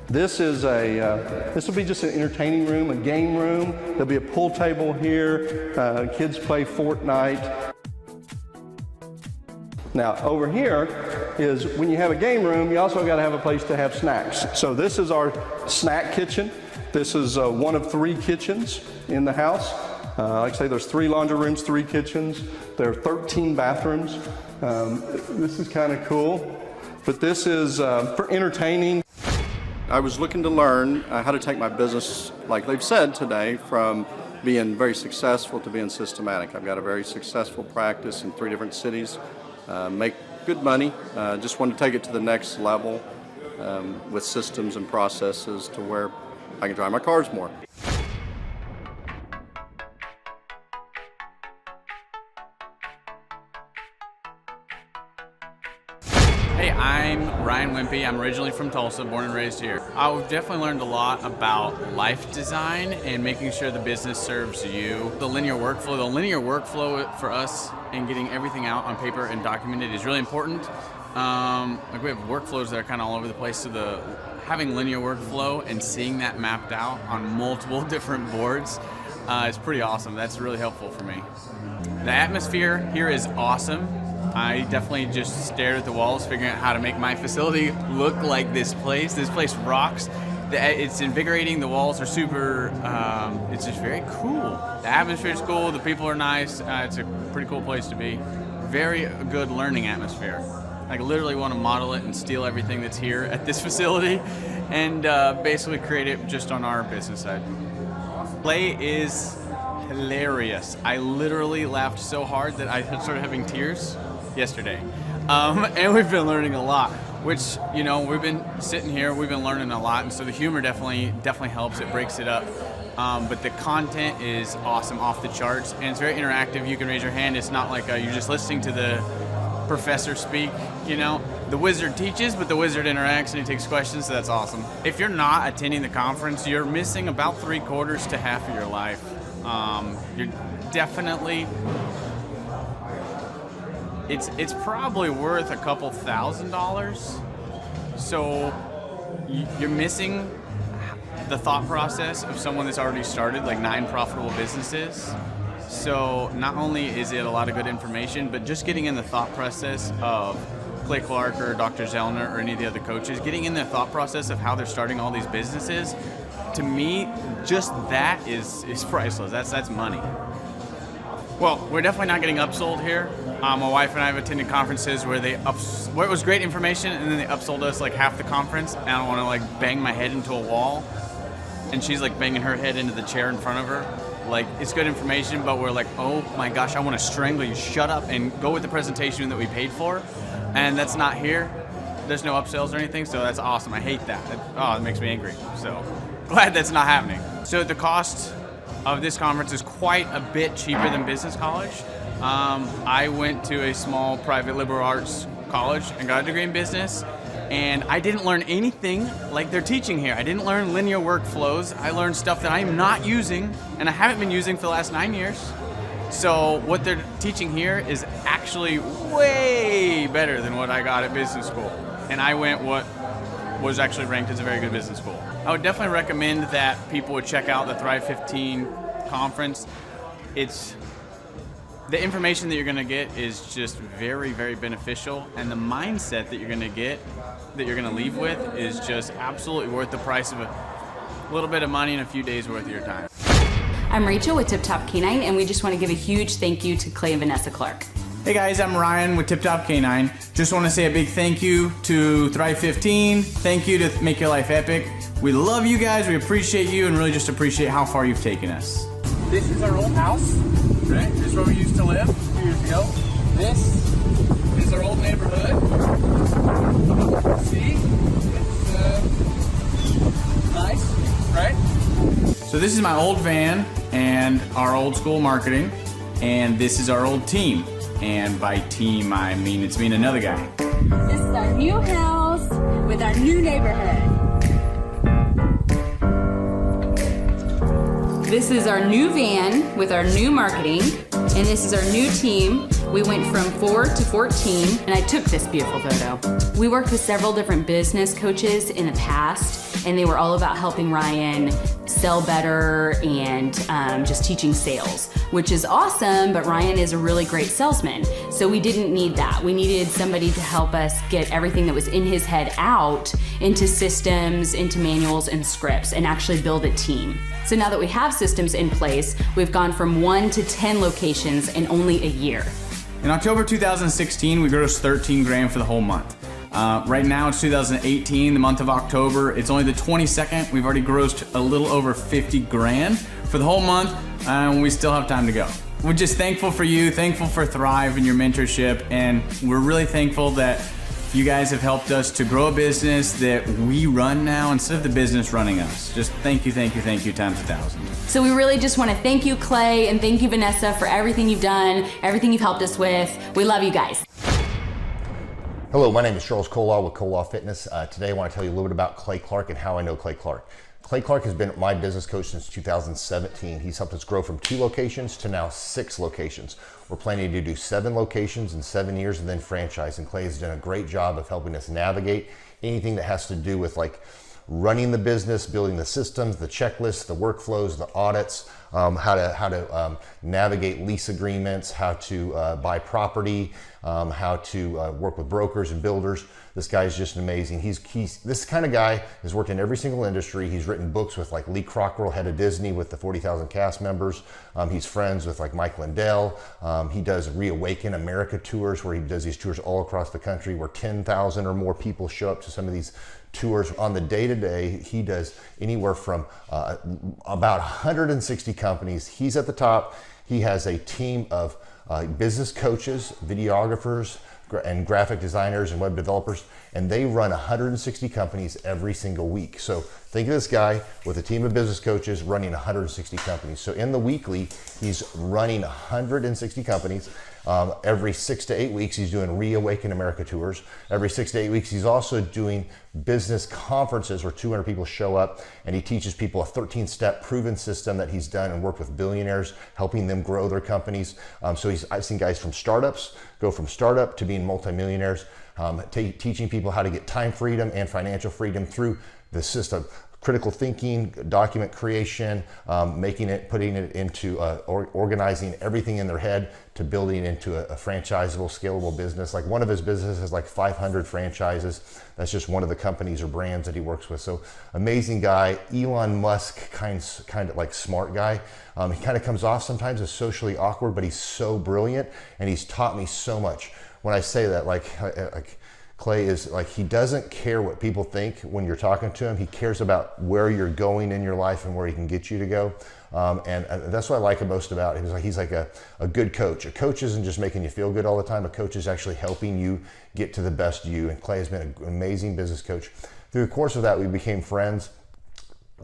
This is this will be just an entertaining room, a game room. There'll be a pool table here. Kids play Fortnite. Now over here is, when you have a game room, you also got to have a place to have snacks. So this is our snack kitchen. This is one of 3 kitchens in the house. Like I say, there's 3 laundry rooms, 3 kitchens. There are 13 bathrooms. This is kind of cool. But this is for entertaining. I was looking to learn how to take my business, like they've said today, from being very successful to being systematic. I've got a very successful practice in 3 different cities, make good money. Just want to take it to the next level with systems and processes to where I can drive my cars more. Hey, I'm Ryan Wimpy. I'm originally from Tulsa, born and raised here. I've definitely learned a lot about life design and making sure the business serves you. The linear workflow for us and getting everything out on paper and documented is really important. Like we have workflows that are kind of all over the place, so having linear workflow and seeing that mapped out on multiple different boards is pretty awesome. That's really helpful for me. The atmosphere here is awesome. I definitely just stared at the walls, figuring out how to make my facility look like this place. This place rocks. It's invigorating. The walls are super, it's just very cool. The atmosphere is cool. The people are nice. It's a pretty cool place to be. Very good learning atmosphere. I literally want to model it and steal everything that's here at this facility and basically create it just on our business side. Play is hilarious. I literally laughed so hard that I started having tears yesterday. And we've been learning a lot, which, we've been sitting here, we've been learning a lot, and so the humor definitely helps. It breaks it up. But the content is awesome, off the charts, and it's very interactive. You can raise your hand. It's not like you're just listening to the professor speak, The wizard teaches, but the wizard interacts and he takes questions, so that's awesome. If you're not attending the conference, you're missing about 3/4 to half of your life. You're definitely... It's probably worth a couple $1,000s. So you're missing the thought process of someone that's already started like 9 profitable businesses. So not only is it a lot of good information, but just getting in the thought process of Clay Clark or Dr. Zellner or any of the other coaches, getting in the thought process of how they're starting all these businesses, to me, just that is priceless. That's money. Well, we're definitely not getting upsold here. My wife and I have attended conferences where where it was great information and then they upsold us like half the conference, and I don't want to like bang my head into a wall, and she's like banging her head into the chair in front of her. Like, it's good information, but we're like, oh my gosh, I want to strangle you. Shut up and go with the presentation that we paid for. And that's not here. There's no upsells or anything, so that's awesome. I hate that. It makes me angry. So glad that's not happening. So the cost of this conference is quite a bit cheaper than business college. I went to a small private liberal arts college and got a degree in business. And I didn't learn anything like they're teaching here. I didn't learn linear workflows. I learned stuff that I'm not using, and I haven't been using for the last 9 years. So what they're teaching here is actually way better than what I got at business school. And I went what was actually ranked as a very good business school. I would definitely recommend that people would check out the Thrive 15 conference. The information that you're going to get is just very, very beneficial, and the mindset that you're going to get, that you're going to leave with, is just absolutely worth the price of a little bit of money and a few days worth of your time. I'm Rachel with Tip Top Canine, and we just want to give a huge thank you to Clay and Vanessa Clark. Hey guys, I'm Ryan with Tip Top Canine. Just want to say a big thank you to Thrive 15. Thank you to Make Your Life Epic. We love you guys, we appreciate you, and really just appreciate how far you've taken us. This is our old house. Right? This is where we used to live a few years ago. This is our old neighborhood. See? It's nice, right? So this is my old van and our old school marketing, and this is our old team. And by team, I mean it's me and another guy. This is our new house with our new neighborhood. This is our new van with our new marketing, and this is our new team. We went from 4 to 14, and I took this beautiful photo. We worked with several different business coaches in the past, and they were all about helping Ryan sell better and just teaching sales, which is awesome, but Ryan is a really great salesman. So we didn't need that. We needed somebody to help us get everything that was in his head out into systems, into manuals and scripts, and actually build a team. So now that we have systems in place, we've gone from 1 to 10 locations in only a year. In October 2016, we grossed 13 grand for the whole month. Right now it's 2018, the month of October. It's only the 22nd. We've already grossed a little over 50 grand for the whole month, and we still have time to go. We're just thankful for you, thankful for Thrive and your mentorship, and we're really thankful that you guys have helped us to grow a business that we run now instead of the business running us. Just thank you times 1,000. So we really just want to thank you, Clay, and thank you, Vanessa, for everything you've done, everything you've helped us with. We love you guys. Hello, my name is Charles Kolaw with Kolaw Fitness. Today I want to tell you a little bit about Clay Clark and how I know Clay Clark. Clay Clark has been my business coach since 2017. He's helped us grow from 2 locations to now 6 locations. We're planning to do 7 locations in 7 years and then franchise. And Clay has done a great job of helping us navigate anything that has to do with like running the business, building the systems, the checklists, the workflows, the audits. how to navigate lease agreements, how to buy property, how to work with brokers and builders. This guy is just amazing. He's this kind of guy has worked in every single industry. He's written books with like Lee Cockrell, head of Disney, with the 40,000 cast members. He's friends with like Mike Lindell. He does Reawaken America tours, where he does these tours all across the country, where 10,000 or more people show up to some of these tours. On the day-to-day, he does anywhere from about 160 companies. He's at the top. He has a team of business coaches, videographers, and graphic designers and web developers, and they run 160 companies every single week. So think of this guy with a team of business coaches running 160 companies. So in the weekly, he's running 160 companies. Every 6 to 8 weeks, he's doing Reawaken America tours. Every 6 to 8 weeks, he's also doing business conferences where 200 people show up, and he teaches people a 13-step proven system that he's done and worked with billionaires, helping them grow their companies. So I've seen guys from startups go from startup to being multimillionaires, teaching people how to get time freedom and financial freedom through the system. Critical thinking, document creation, putting it into organizing everything in their head to building into a franchisable, scalable business. Like one of his businesses has like 500 franchises. That's just one of the companies or brands that he works with. So amazing guy. Elon Musk, kind of like smart guy. He kind of comes off sometimes as socially awkward, but he's so brilliant, and he's taught me so much. When I say that, like Clay is like, he doesn't care what people think when you're talking to him. He cares about where you're going in your life and where he can get you to go. And that's what I like most about him. He's like a good coach. A coach isn't just making you feel good all the time. A coach is actually helping you get to the best you. And Clay has been an amazing business coach. Through the course of that, we became friends.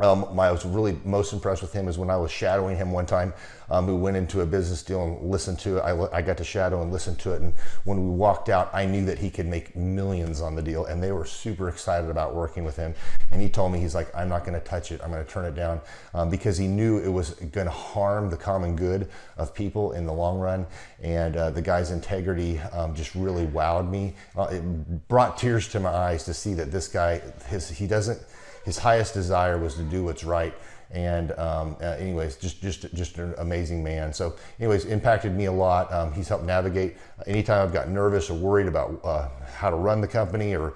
I was really most impressed with him is when I was shadowing him one time. We went into a business deal and listened to it. I got to shadow and listen to it. And when we walked out, I knew that he could make millions on the deal. And they were super excited about working with him. And he told me, he's like, I'm not going to touch it. I'm going to turn it down, because he knew it was going to harm the common good of people in the long run. And the guy's integrity just really wowed me. It brought tears to my eyes to see that this guy, his highest desire was to do what's right. And anyways, just an amazing man. So anyways, impacted me a lot. He's helped navigate anytime I've got nervous or worried about how to run the company, or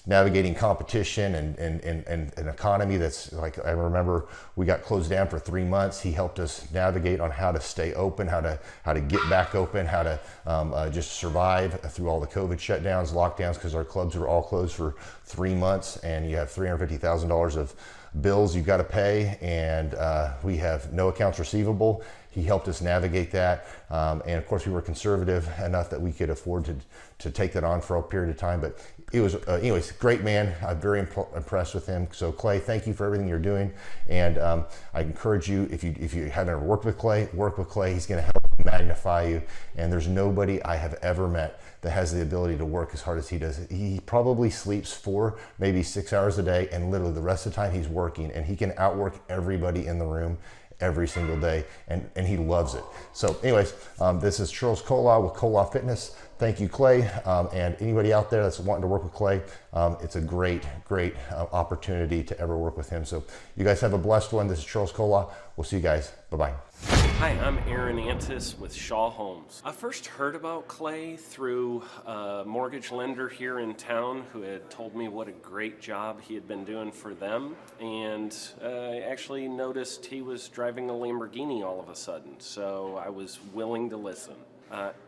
navigating competition and an economy that's like, I remember we got closed down for 3 months. He helped us navigate on how to stay open, how to get back open, how to just survive through all the COVID shutdowns, lockdowns, because our clubs were all closed for 3 months, and you have $350,000 of bills you've got to pay, and we have no accounts receivable. He helped us navigate that, and of course we were conservative enough that we could afford to take that on for a period of time. But it was, anyways, great man. I'm very impressed with him. So Clay, thank you for everything you're doing, and I encourage you, if you haven't ever worked with Clay, work with Clay. He's going to help magnify you, and there's nobody I have ever met that has the ability to work as hard as he does. He probably sleeps 4, maybe 6 hours a day, and literally the rest of the time he's working, and he can outwork everybody in the room every single day, and he loves it. So anyways, this is Charles Kola with Kola Fitness. Thank you, Clay, and anybody out there that's wanting to work with Clay, it's a great opportunity to ever work with him. So you guys have a blessed one. This is Charles Kola. We'll see you guys. Bye-bye. Hi, I'm Aaron Antis with Shaw Homes. I first heard about Clay through a mortgage lender here in town who had told me what a great job he had been doing for them, and I actually noticed he was driving a Lamborghini all of a sudden, so I was willing to listen.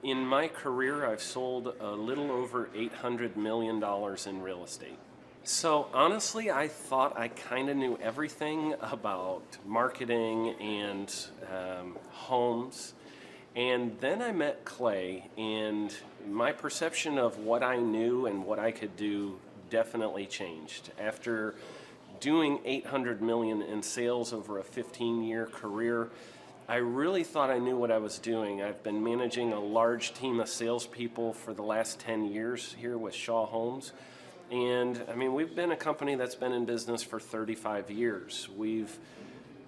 In my career, I've sold a little over $800 million in real estate. So honestly, I thought I kind of knew everything about marketing and homes. And then I met Clay, and my perception of what I knew and what I could do definitely changed. After doing $800 million in sales over a 15-year career, I really thought I knew what I was doing. I've been managing a large team of salespeople for the last 10 years here with Shaw Homes. And I mean, we've been a company that's been in business for 35 years. We've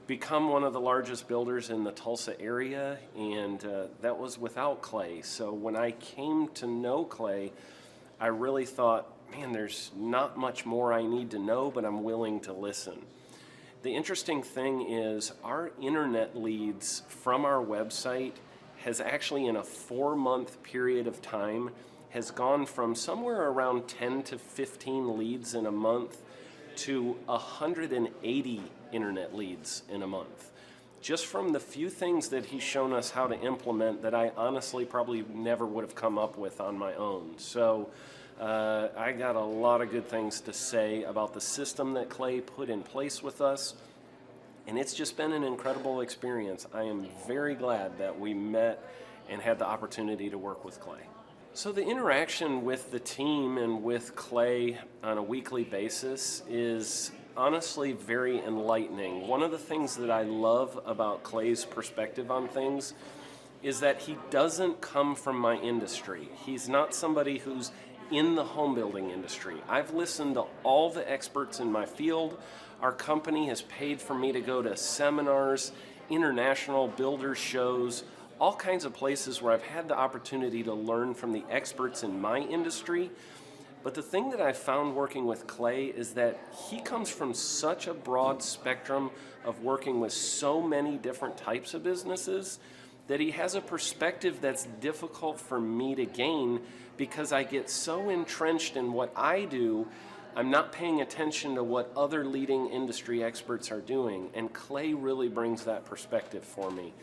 become one of the largest builders in the Tulsa area, and that was without Clay. So when I came to know Clay, I really thought, man, there's not much more I need to know, but I'm willing to listen. The interesting thing is our internet leads from our website has actually, in a 4-month period of time, has gone from somewhere around 10 to 15 leads in a month to 180 internet leads in a month. Just from the few things that he's shown us how to implement that I honestly probably never would have come up with on my own. So I got a lot of good things to say about the system that Clay put in place with us, and it's just been an incredible experience. I am very glad that we met and had the opportunity to work with Clay. So the interaction with the team and with Clay on a weekly basis is honestly very enlightening. One of the things that I love about Clay's perspective on things is that he doesn't come from my industry. He's not somebody who's in the home building industry. I've listened to all the experts in my field. Our company has paid for me to go to seminars, international builder shows, all kinds of places where I've had the opportunity to learn from the experts in my industry. But the thing that I found working with Clay is that he comes from such a broad spectrum of working with so many different types of businesses that he has a perspective that's difficult for me to gain because I get so entrenched in what I do, I'm not paying attention to what other leading industry experts are doing. And Clay really brings that perspective for me.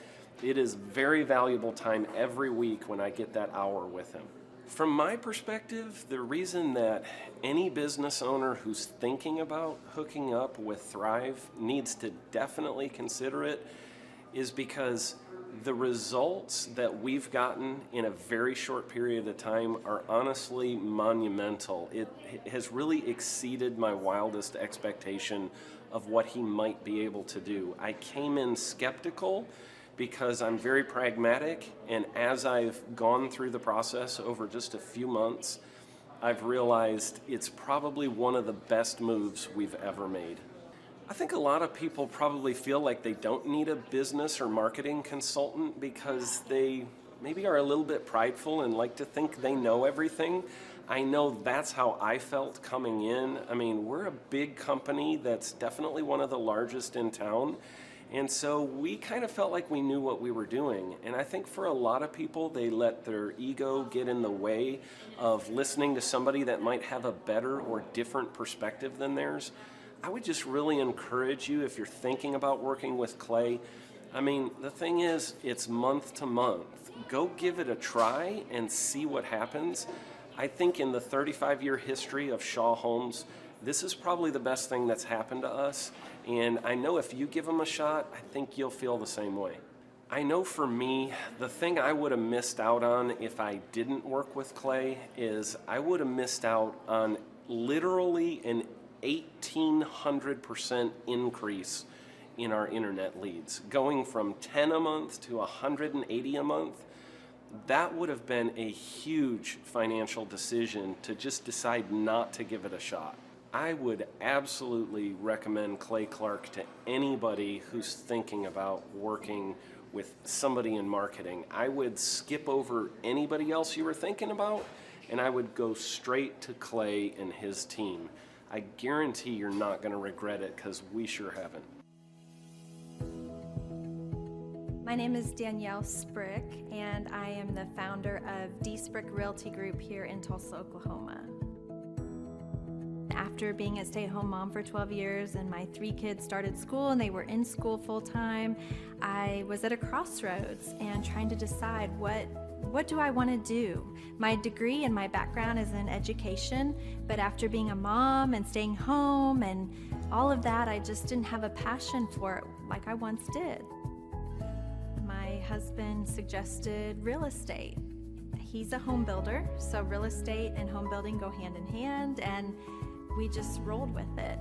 It is very valuable time every week when I get that hour with him. From my perspective, the reason that any business owner who's thinking about hooking up with Thrive needs to definitely consider it is because the results that we've gotten in a very short period of time are honestly monumental. It has really exceeded my wildest expectation of what he might be able to do. I came in skeptical because I'm very pragmatic, and as I've gone through the process over just a few months, I've realized it's probably one of the best moves we've ever made. I think a lot of people probably feel like they don't need a business or marketing consultant because they maybe are a little bit prideful and like to think they know everything. I know that's how I felt coming in. I mean, we're a big company that's definitely one of the largest in town. And so we kind of felt like we knew what we were doing. And I think for a lot of people, they let their ego get in the way of listening to somebody that might have a better or different perspective than theirs. I would just really encourage you, if you're thinking about working with Clay, I mean, the thing is, it's month to month. Go give it a try and see what happens. I think in the 35-year history of Shaw Homes, this is probably the best thing that's happened to us. And I know if you give them a shot, I think you'll feel the same way. I know for me, the thing I would have missed out on if I didn't work with Clay is I would have missed out on literally an 1,800% increase in our internet leads. Going from 10 a month to 180 a month, that would have been a huge financial decision to just decide not to give it a shot. I would absolutely recommend Clay Clark to anybody who's thinking about working with somebody in marketing. I would skip over anybody else you were thinking about, and I would go straight to Clay and his team. I guarantee you're not going to regret it because we sure haven't. My name is Danielle Sprick, and I am the founder of D Sprick Realty Group here in Tulsa, Oklahoma. After being a stay-at-home mom for 12 years and my 3 kids started school and they were in school full-time, I was at a crossroads and trying to decide what do I want to do? My degree and my background is in education, but after being a mom and staying home and all of that, I just didn't have a passion for it like I once did. My husband suggested real estate. He's a home builder, so real estate and home building go hand in hand, and we just rolled with it.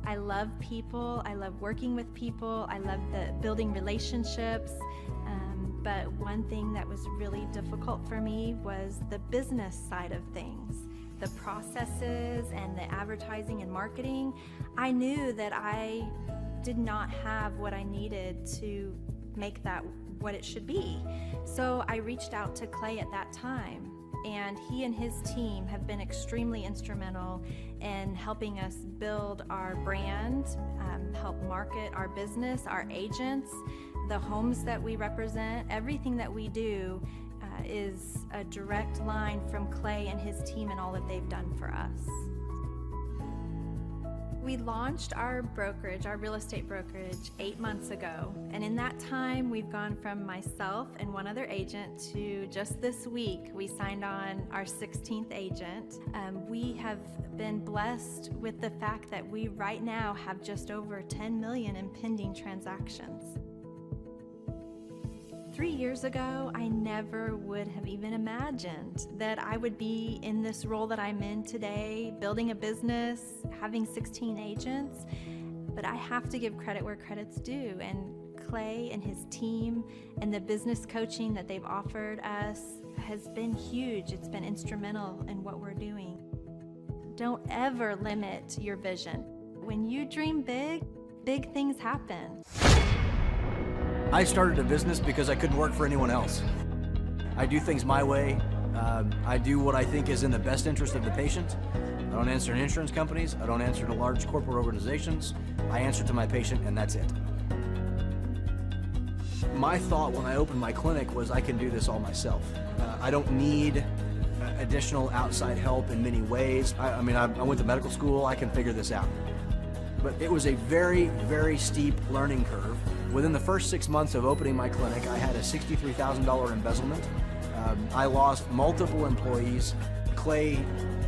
I love people, I love working with people, I love the building relationships, but one thing that was really difficult for me was the business side of things. The processes and the advertising and marketing. I knew that I did not have what I needed to make that what it should be. So I reached out to Clay at that time, And he and his team have been extremely instrumental in helping us build our brand, help market our business, our agents, the homes that we represent. Everything that we do is a direct line from Clay and his team and all that they've done for us. We launched our brokerage, our real estate brokerage, 8 months ago. And in that time, we've gone from myself and one other agent to just this week, we signed on our 16th agent. We have been blessed with the fact that we right now have just over 10 million in pending transactions. 3 years ago, I never would have even imagined that I would be in this role that I'm in today, building a business, having 16 agents. But I have to give credit where credit's due. And Clay and his team and the business coaching that they've offered us has been huge. It's been instrumental in what we're doing. Don't ever limit your vision. When you dream big, big things happen. I started a business because I couldn't work for anyone else. I do things my way. I do what I think is in the best interest of the patient. I don't answer to insurance companies. I don't answer to large corporate organizations. I answer to my patient, and that's it. My thought when I opened my clinic was I can do this all myself. I don't need additional outside help in many ways. I went to medical school. I can figure this out. But it was a very, very steep learning curve. Within the first 6 months of opening my clinic, I had a $63,000 embezzlement. I lost multiple employees. Clay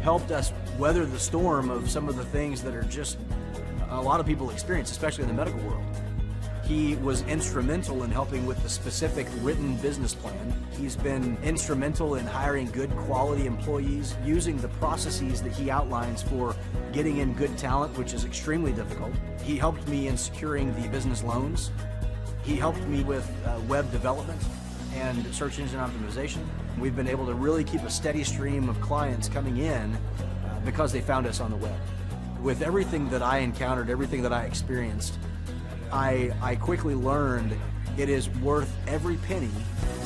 helped us weather the storm of some of the things that are just a lot of people experience, especially in the medical world. He was instrumental in helping with the specific written business plan. He's been instrumental in hiring good quality employees, using the processes that he outlines for getting in good talent, which is extremely difficult. He helped me in securing the business loans. He helped me with web development and search engine optimization. We've been able to really keep a steady stream of clients coming in because they found us on the web. With everything that I encountered, everything that I experienced, I quickly learned it is worth every penny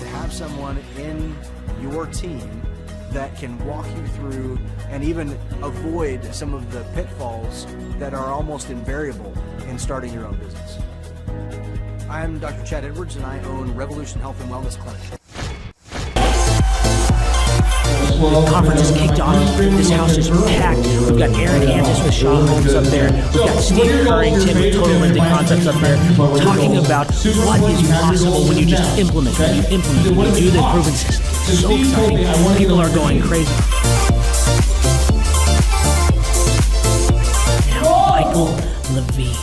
to have someone in your team that can walk you through and even avoid some of the pitfalls that are almost invariable in starting your own business. I'm Dr. Chad Edwards, and I own Revolution Health and Wellness Clinic. The conference is kicked off. This house is packed. We've got Aaron Antis with Shaw Homes up there. We've got Steve Currington with Total Lindy Concepts up there talking about what is possible when you just implement, when you do the proven system. It's so exciting. People are going crazy. Now, Michael Levine,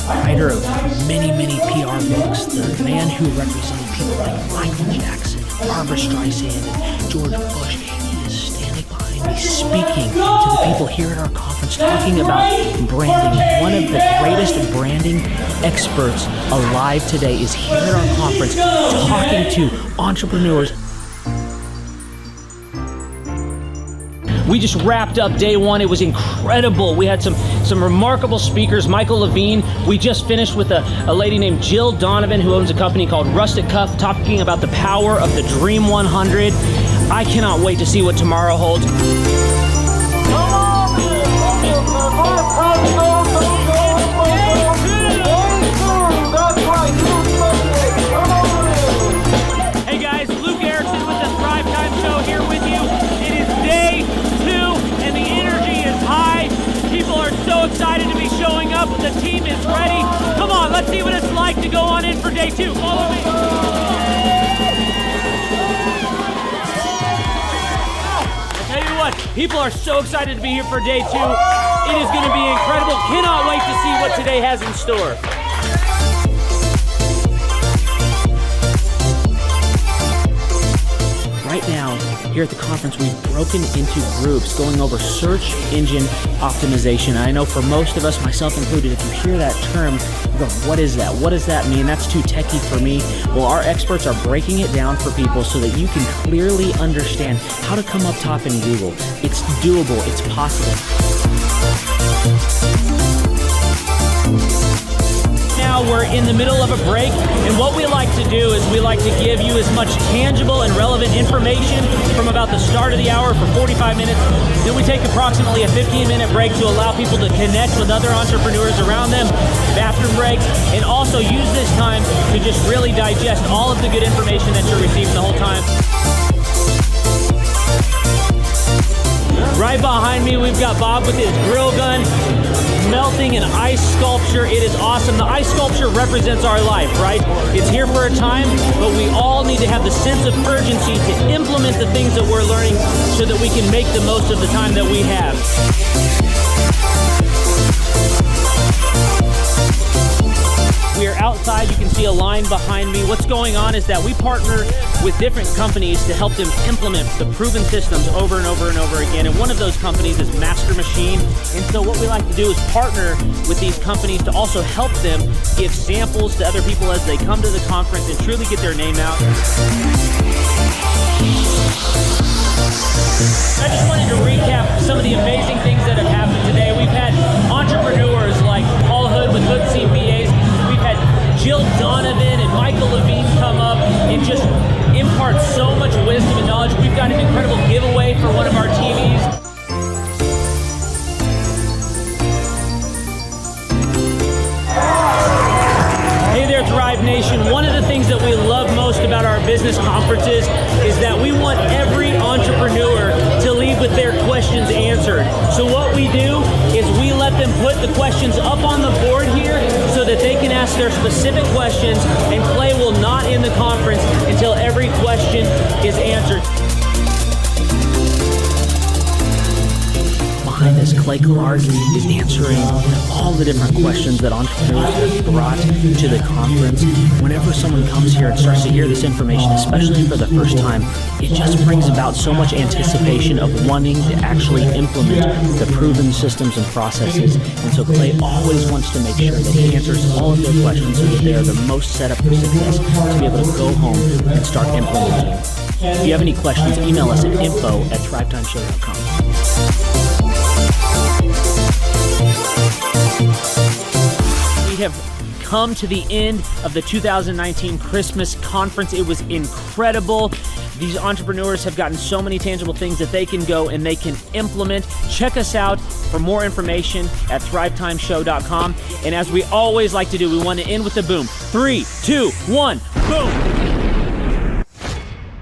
writer of many, many PR books, the man who represented people like Michael Jackson, Barbara Streisand, and George Bush. He is standing behind me, speaking to the people here at our conference, talking about branding. One of the greatest branding experts alive today is here at our conference, talking to entrepreneurs. We just wrapped up day one. It was incredible. We had some remarkable speakers. Michael Levine. We just finished with a lady named Jill Donovan, who owns a company called Rustic Cuff, talking about the power of the Dream 100. I cannot wait to see what tomorrow holds. Hey guys, Luke Erickson with the Thrivetime Show here with you. It is day 2 and the energy is high. People are so excited to be showing up. The team is ready. Come on, let's see what it's like to go on in for day 2. Follow me. People are so excited to be here for day 2. It is going to be incredible. Cannot wait to see what today has in store. Right now, here at the conference, we've broken into groups going over search engine optimization. I know for most of us, myself included, if you hear that term, you go, what is that? What does that mean? That's too techie for me. Well, our experts are breaking it down for people so that you can clearly understand how to come up top in Google. It's doable. It's possible. Now, now we're in the middle of a break, and what we like to do is we like to give you as much tangible and relevant information from about the start of the hour for 45 minutes. Then we take approximately a 15-minute break to allow people to connect with other entrepreneurs around them, bathroom breaks, and also use this time to just really digest all of the good information that you're receiving the whole time. Right behind me, we've got Bob with his grill gun, melting an ice sculpture. It is awesome. The ice sculpture represents our life, right? It's here for a time, but we all need to have the sense of urgency to implement the things that we're learning so that we can make the most of the time that we have. We are outside. You can see a line behind me. What's going on is that we partner with different companies to help them implement the proven systems over and over and over again. And one of those companies is Master Machine. And so what we like to do is partner with these companies to also help them give samples to other people as they come to the conference and truly get their name out. I just wanted to recap some of the amazing things that have happened today. We've had entrepreneurs like Paul Hood with Hood CPAs. We've had Jill Donovan and Michael Levine come up and just impart so much wisdom and knowledge. We've got an incredible giveaway for one of our TVs. Hey there, Thrive Nation. One of the things that we love most about our business conferences is that we want every entrepreneur to leave with their questions answered. So what we do is we let them put the questions up on the board here so that they can ask their specific questions, and Clay will not end the conference until every question is answered. Behind us, Clay Clark is answering all the different questions that entrepreneurs have brought to the conference. Whenever someone comes here and starts to hear this information, especially for the first time, it just brings about so much anticipation of wanting to actually implement the proven systems and processes. And so Clay always wants to make sure that he answers all of their questions so that they're the most set up for success to be able to go home and start implementing. If you have any questions, email us at info@thrivetimeshow.com. We have come to the end of the 2019 Christmas conference. It was incredible. These entrepreneurs have gotten so many tangible things that they can go and they can implement. Check us out for more information at thrivetimeshow.com. And as we always like to do, we want to end with a boom. 3, 2, 1, boom!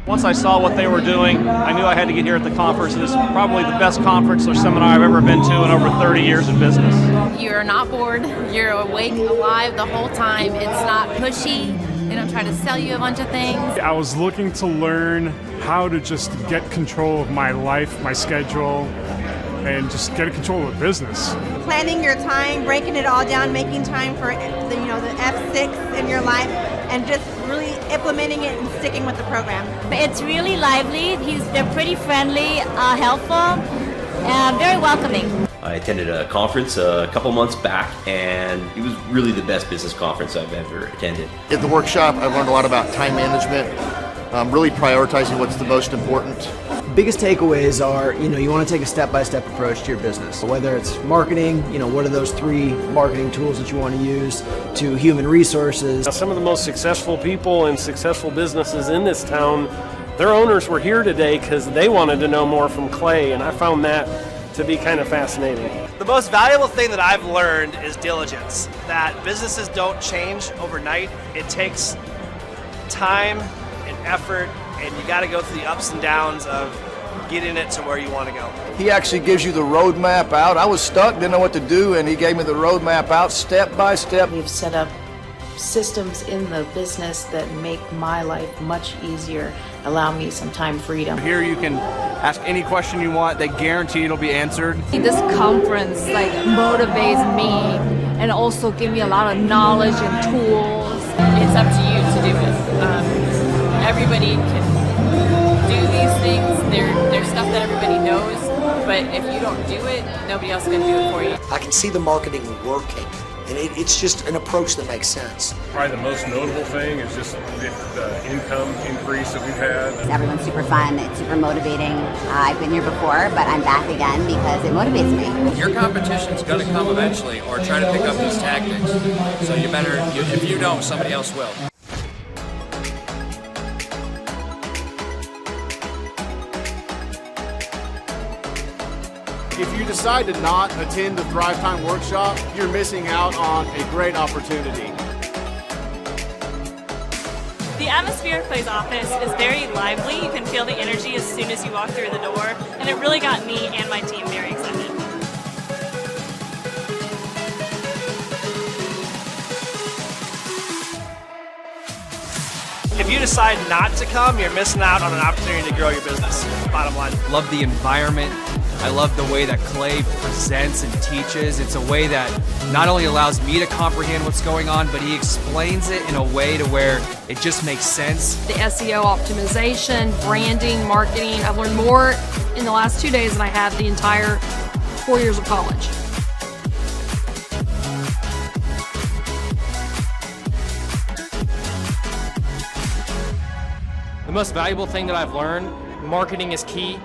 Once I saw what they were doing, I knew I had to get here at the conference. It is probably the best conference or seminar I've ever been to in over 30 years of business. You're not bored. You're awake, alive the whole time. It's not pushy. They don't try to sell you a bunch of things. I was looking to learn how to just get control of my life, my schedule, and just get control of the business. Planning your time, breaking it all down, making time for the F6 in your life, and just really implementing it and sticking with the program. It's really lively. They're pretty friendly, helpful, very welcoming. I attended a conference a couple months back, and it was really the best business conference I've ever attended. At the workshop, I've learned a lot about time management, really prioritizing what's the most important. Biggest takeaways are, you want to take a step-by-step approach to your business. Whether it's marketing, what are those 3 marketing tools that you want to use, to human resources. Some of the most successful people and successful businesses in this town, their owners were here today because they wanted to know more from Clay, and I found that to be kind of fascinating. The most valuable thing that I've learned is diligence, that businesses don't change overnight. It takes time and effort, and you got to go through the ups and downs of getting it to where you want to go. He actually gives you the roadmap out. I was stuck, didn't know what to do, and he gave me the roadmap out step by step. We've set up systems in the business that make my life much easier, allow me some time freedom. Here you can ask any question you want. They guarantee it'll be answered. This conference motivates me and also give me a lot of knowledge and tools. It's up to you to do it. Everybody can do these things. There's stuff that everybody knows, but if you don't do it, nobody else is going to do it for you. I can see the marketing working, And it's just an approach that makes sense. Probably the most notable thing is just the income increase that we've had. Everyone's super fun. It's super motivating. I've been here before, but I'm back again because it motivates me. Your competition's going to come eventually, or try to pick up these tactics. So you better, if you don't, somebody else will. If you decide to not attend the Thrivetime workshop, you're missing out on a great opportunity. The atmosphere at Clay's office is very lively. You can feel the energy as soon as you walk through the door, and it really got me and my team very excited. If you decide not to come, you're missing out on an opportunity to grow your business. Bottom line. Love the environment. I love the way that Clay presents and teaches. It's a way that not only allows me to comprehend what's going on, but he explains it in a way to where it just makes sense. The SEO optimization, branding, marketing. I've learned more in the last 2 days than I have the entire 4 years of college. The most valuable thing that I've learned, marketing is key.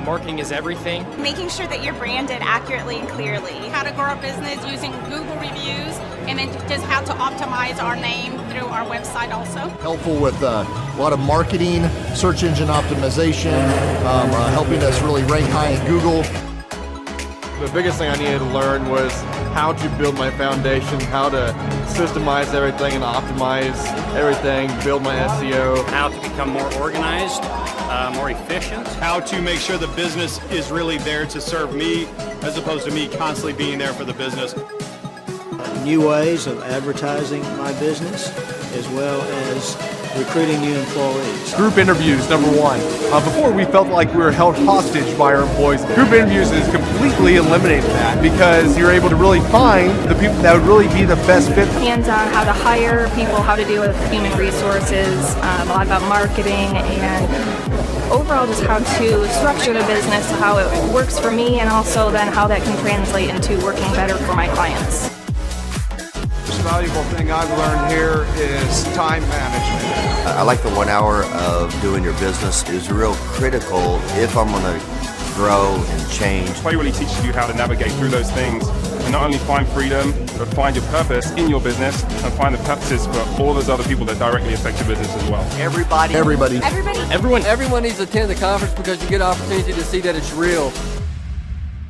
Marketing is everything. Making sure that you're branded accurately and clearly. How to grow a business using Google reviews, and then just how to optimize our name through our website also. Helpful with a lot of marketing, search engine optimization, helping us really rank high in Google. The biggest thing I needed to learn was how to build my foundation, how to systemize everything and optimize everything, build my SEO. How to become more organized, more efficient. How to make sure the business is really there to serve me as opposed to me constantly being there for the business. New ways of advertising my business, as well as recruiting new employees. Group interviews, number one. Before we felt like we were held hostage by our employees. Group interviews has completely eliminated that because you're able to really find the people that would really be the best fit. Hands-on how to hire people, how to deal with human resources, a lot about marketing, and overall just how to structure the business, how it works for me, and also then how that can translate into working better for my clients. The most valuable thing I've learned here is time management. I like the 1 hour of doing your business is real critical if I'm going to grow and change. Play really teaches you how to navigate through those things and not only find freedom, but find your purpose in your business and find the purposes for all those other people that directly affect your business as well. Everybody. Everyone Everyone needs to attend the conference because you get an opportunity to see that it's real.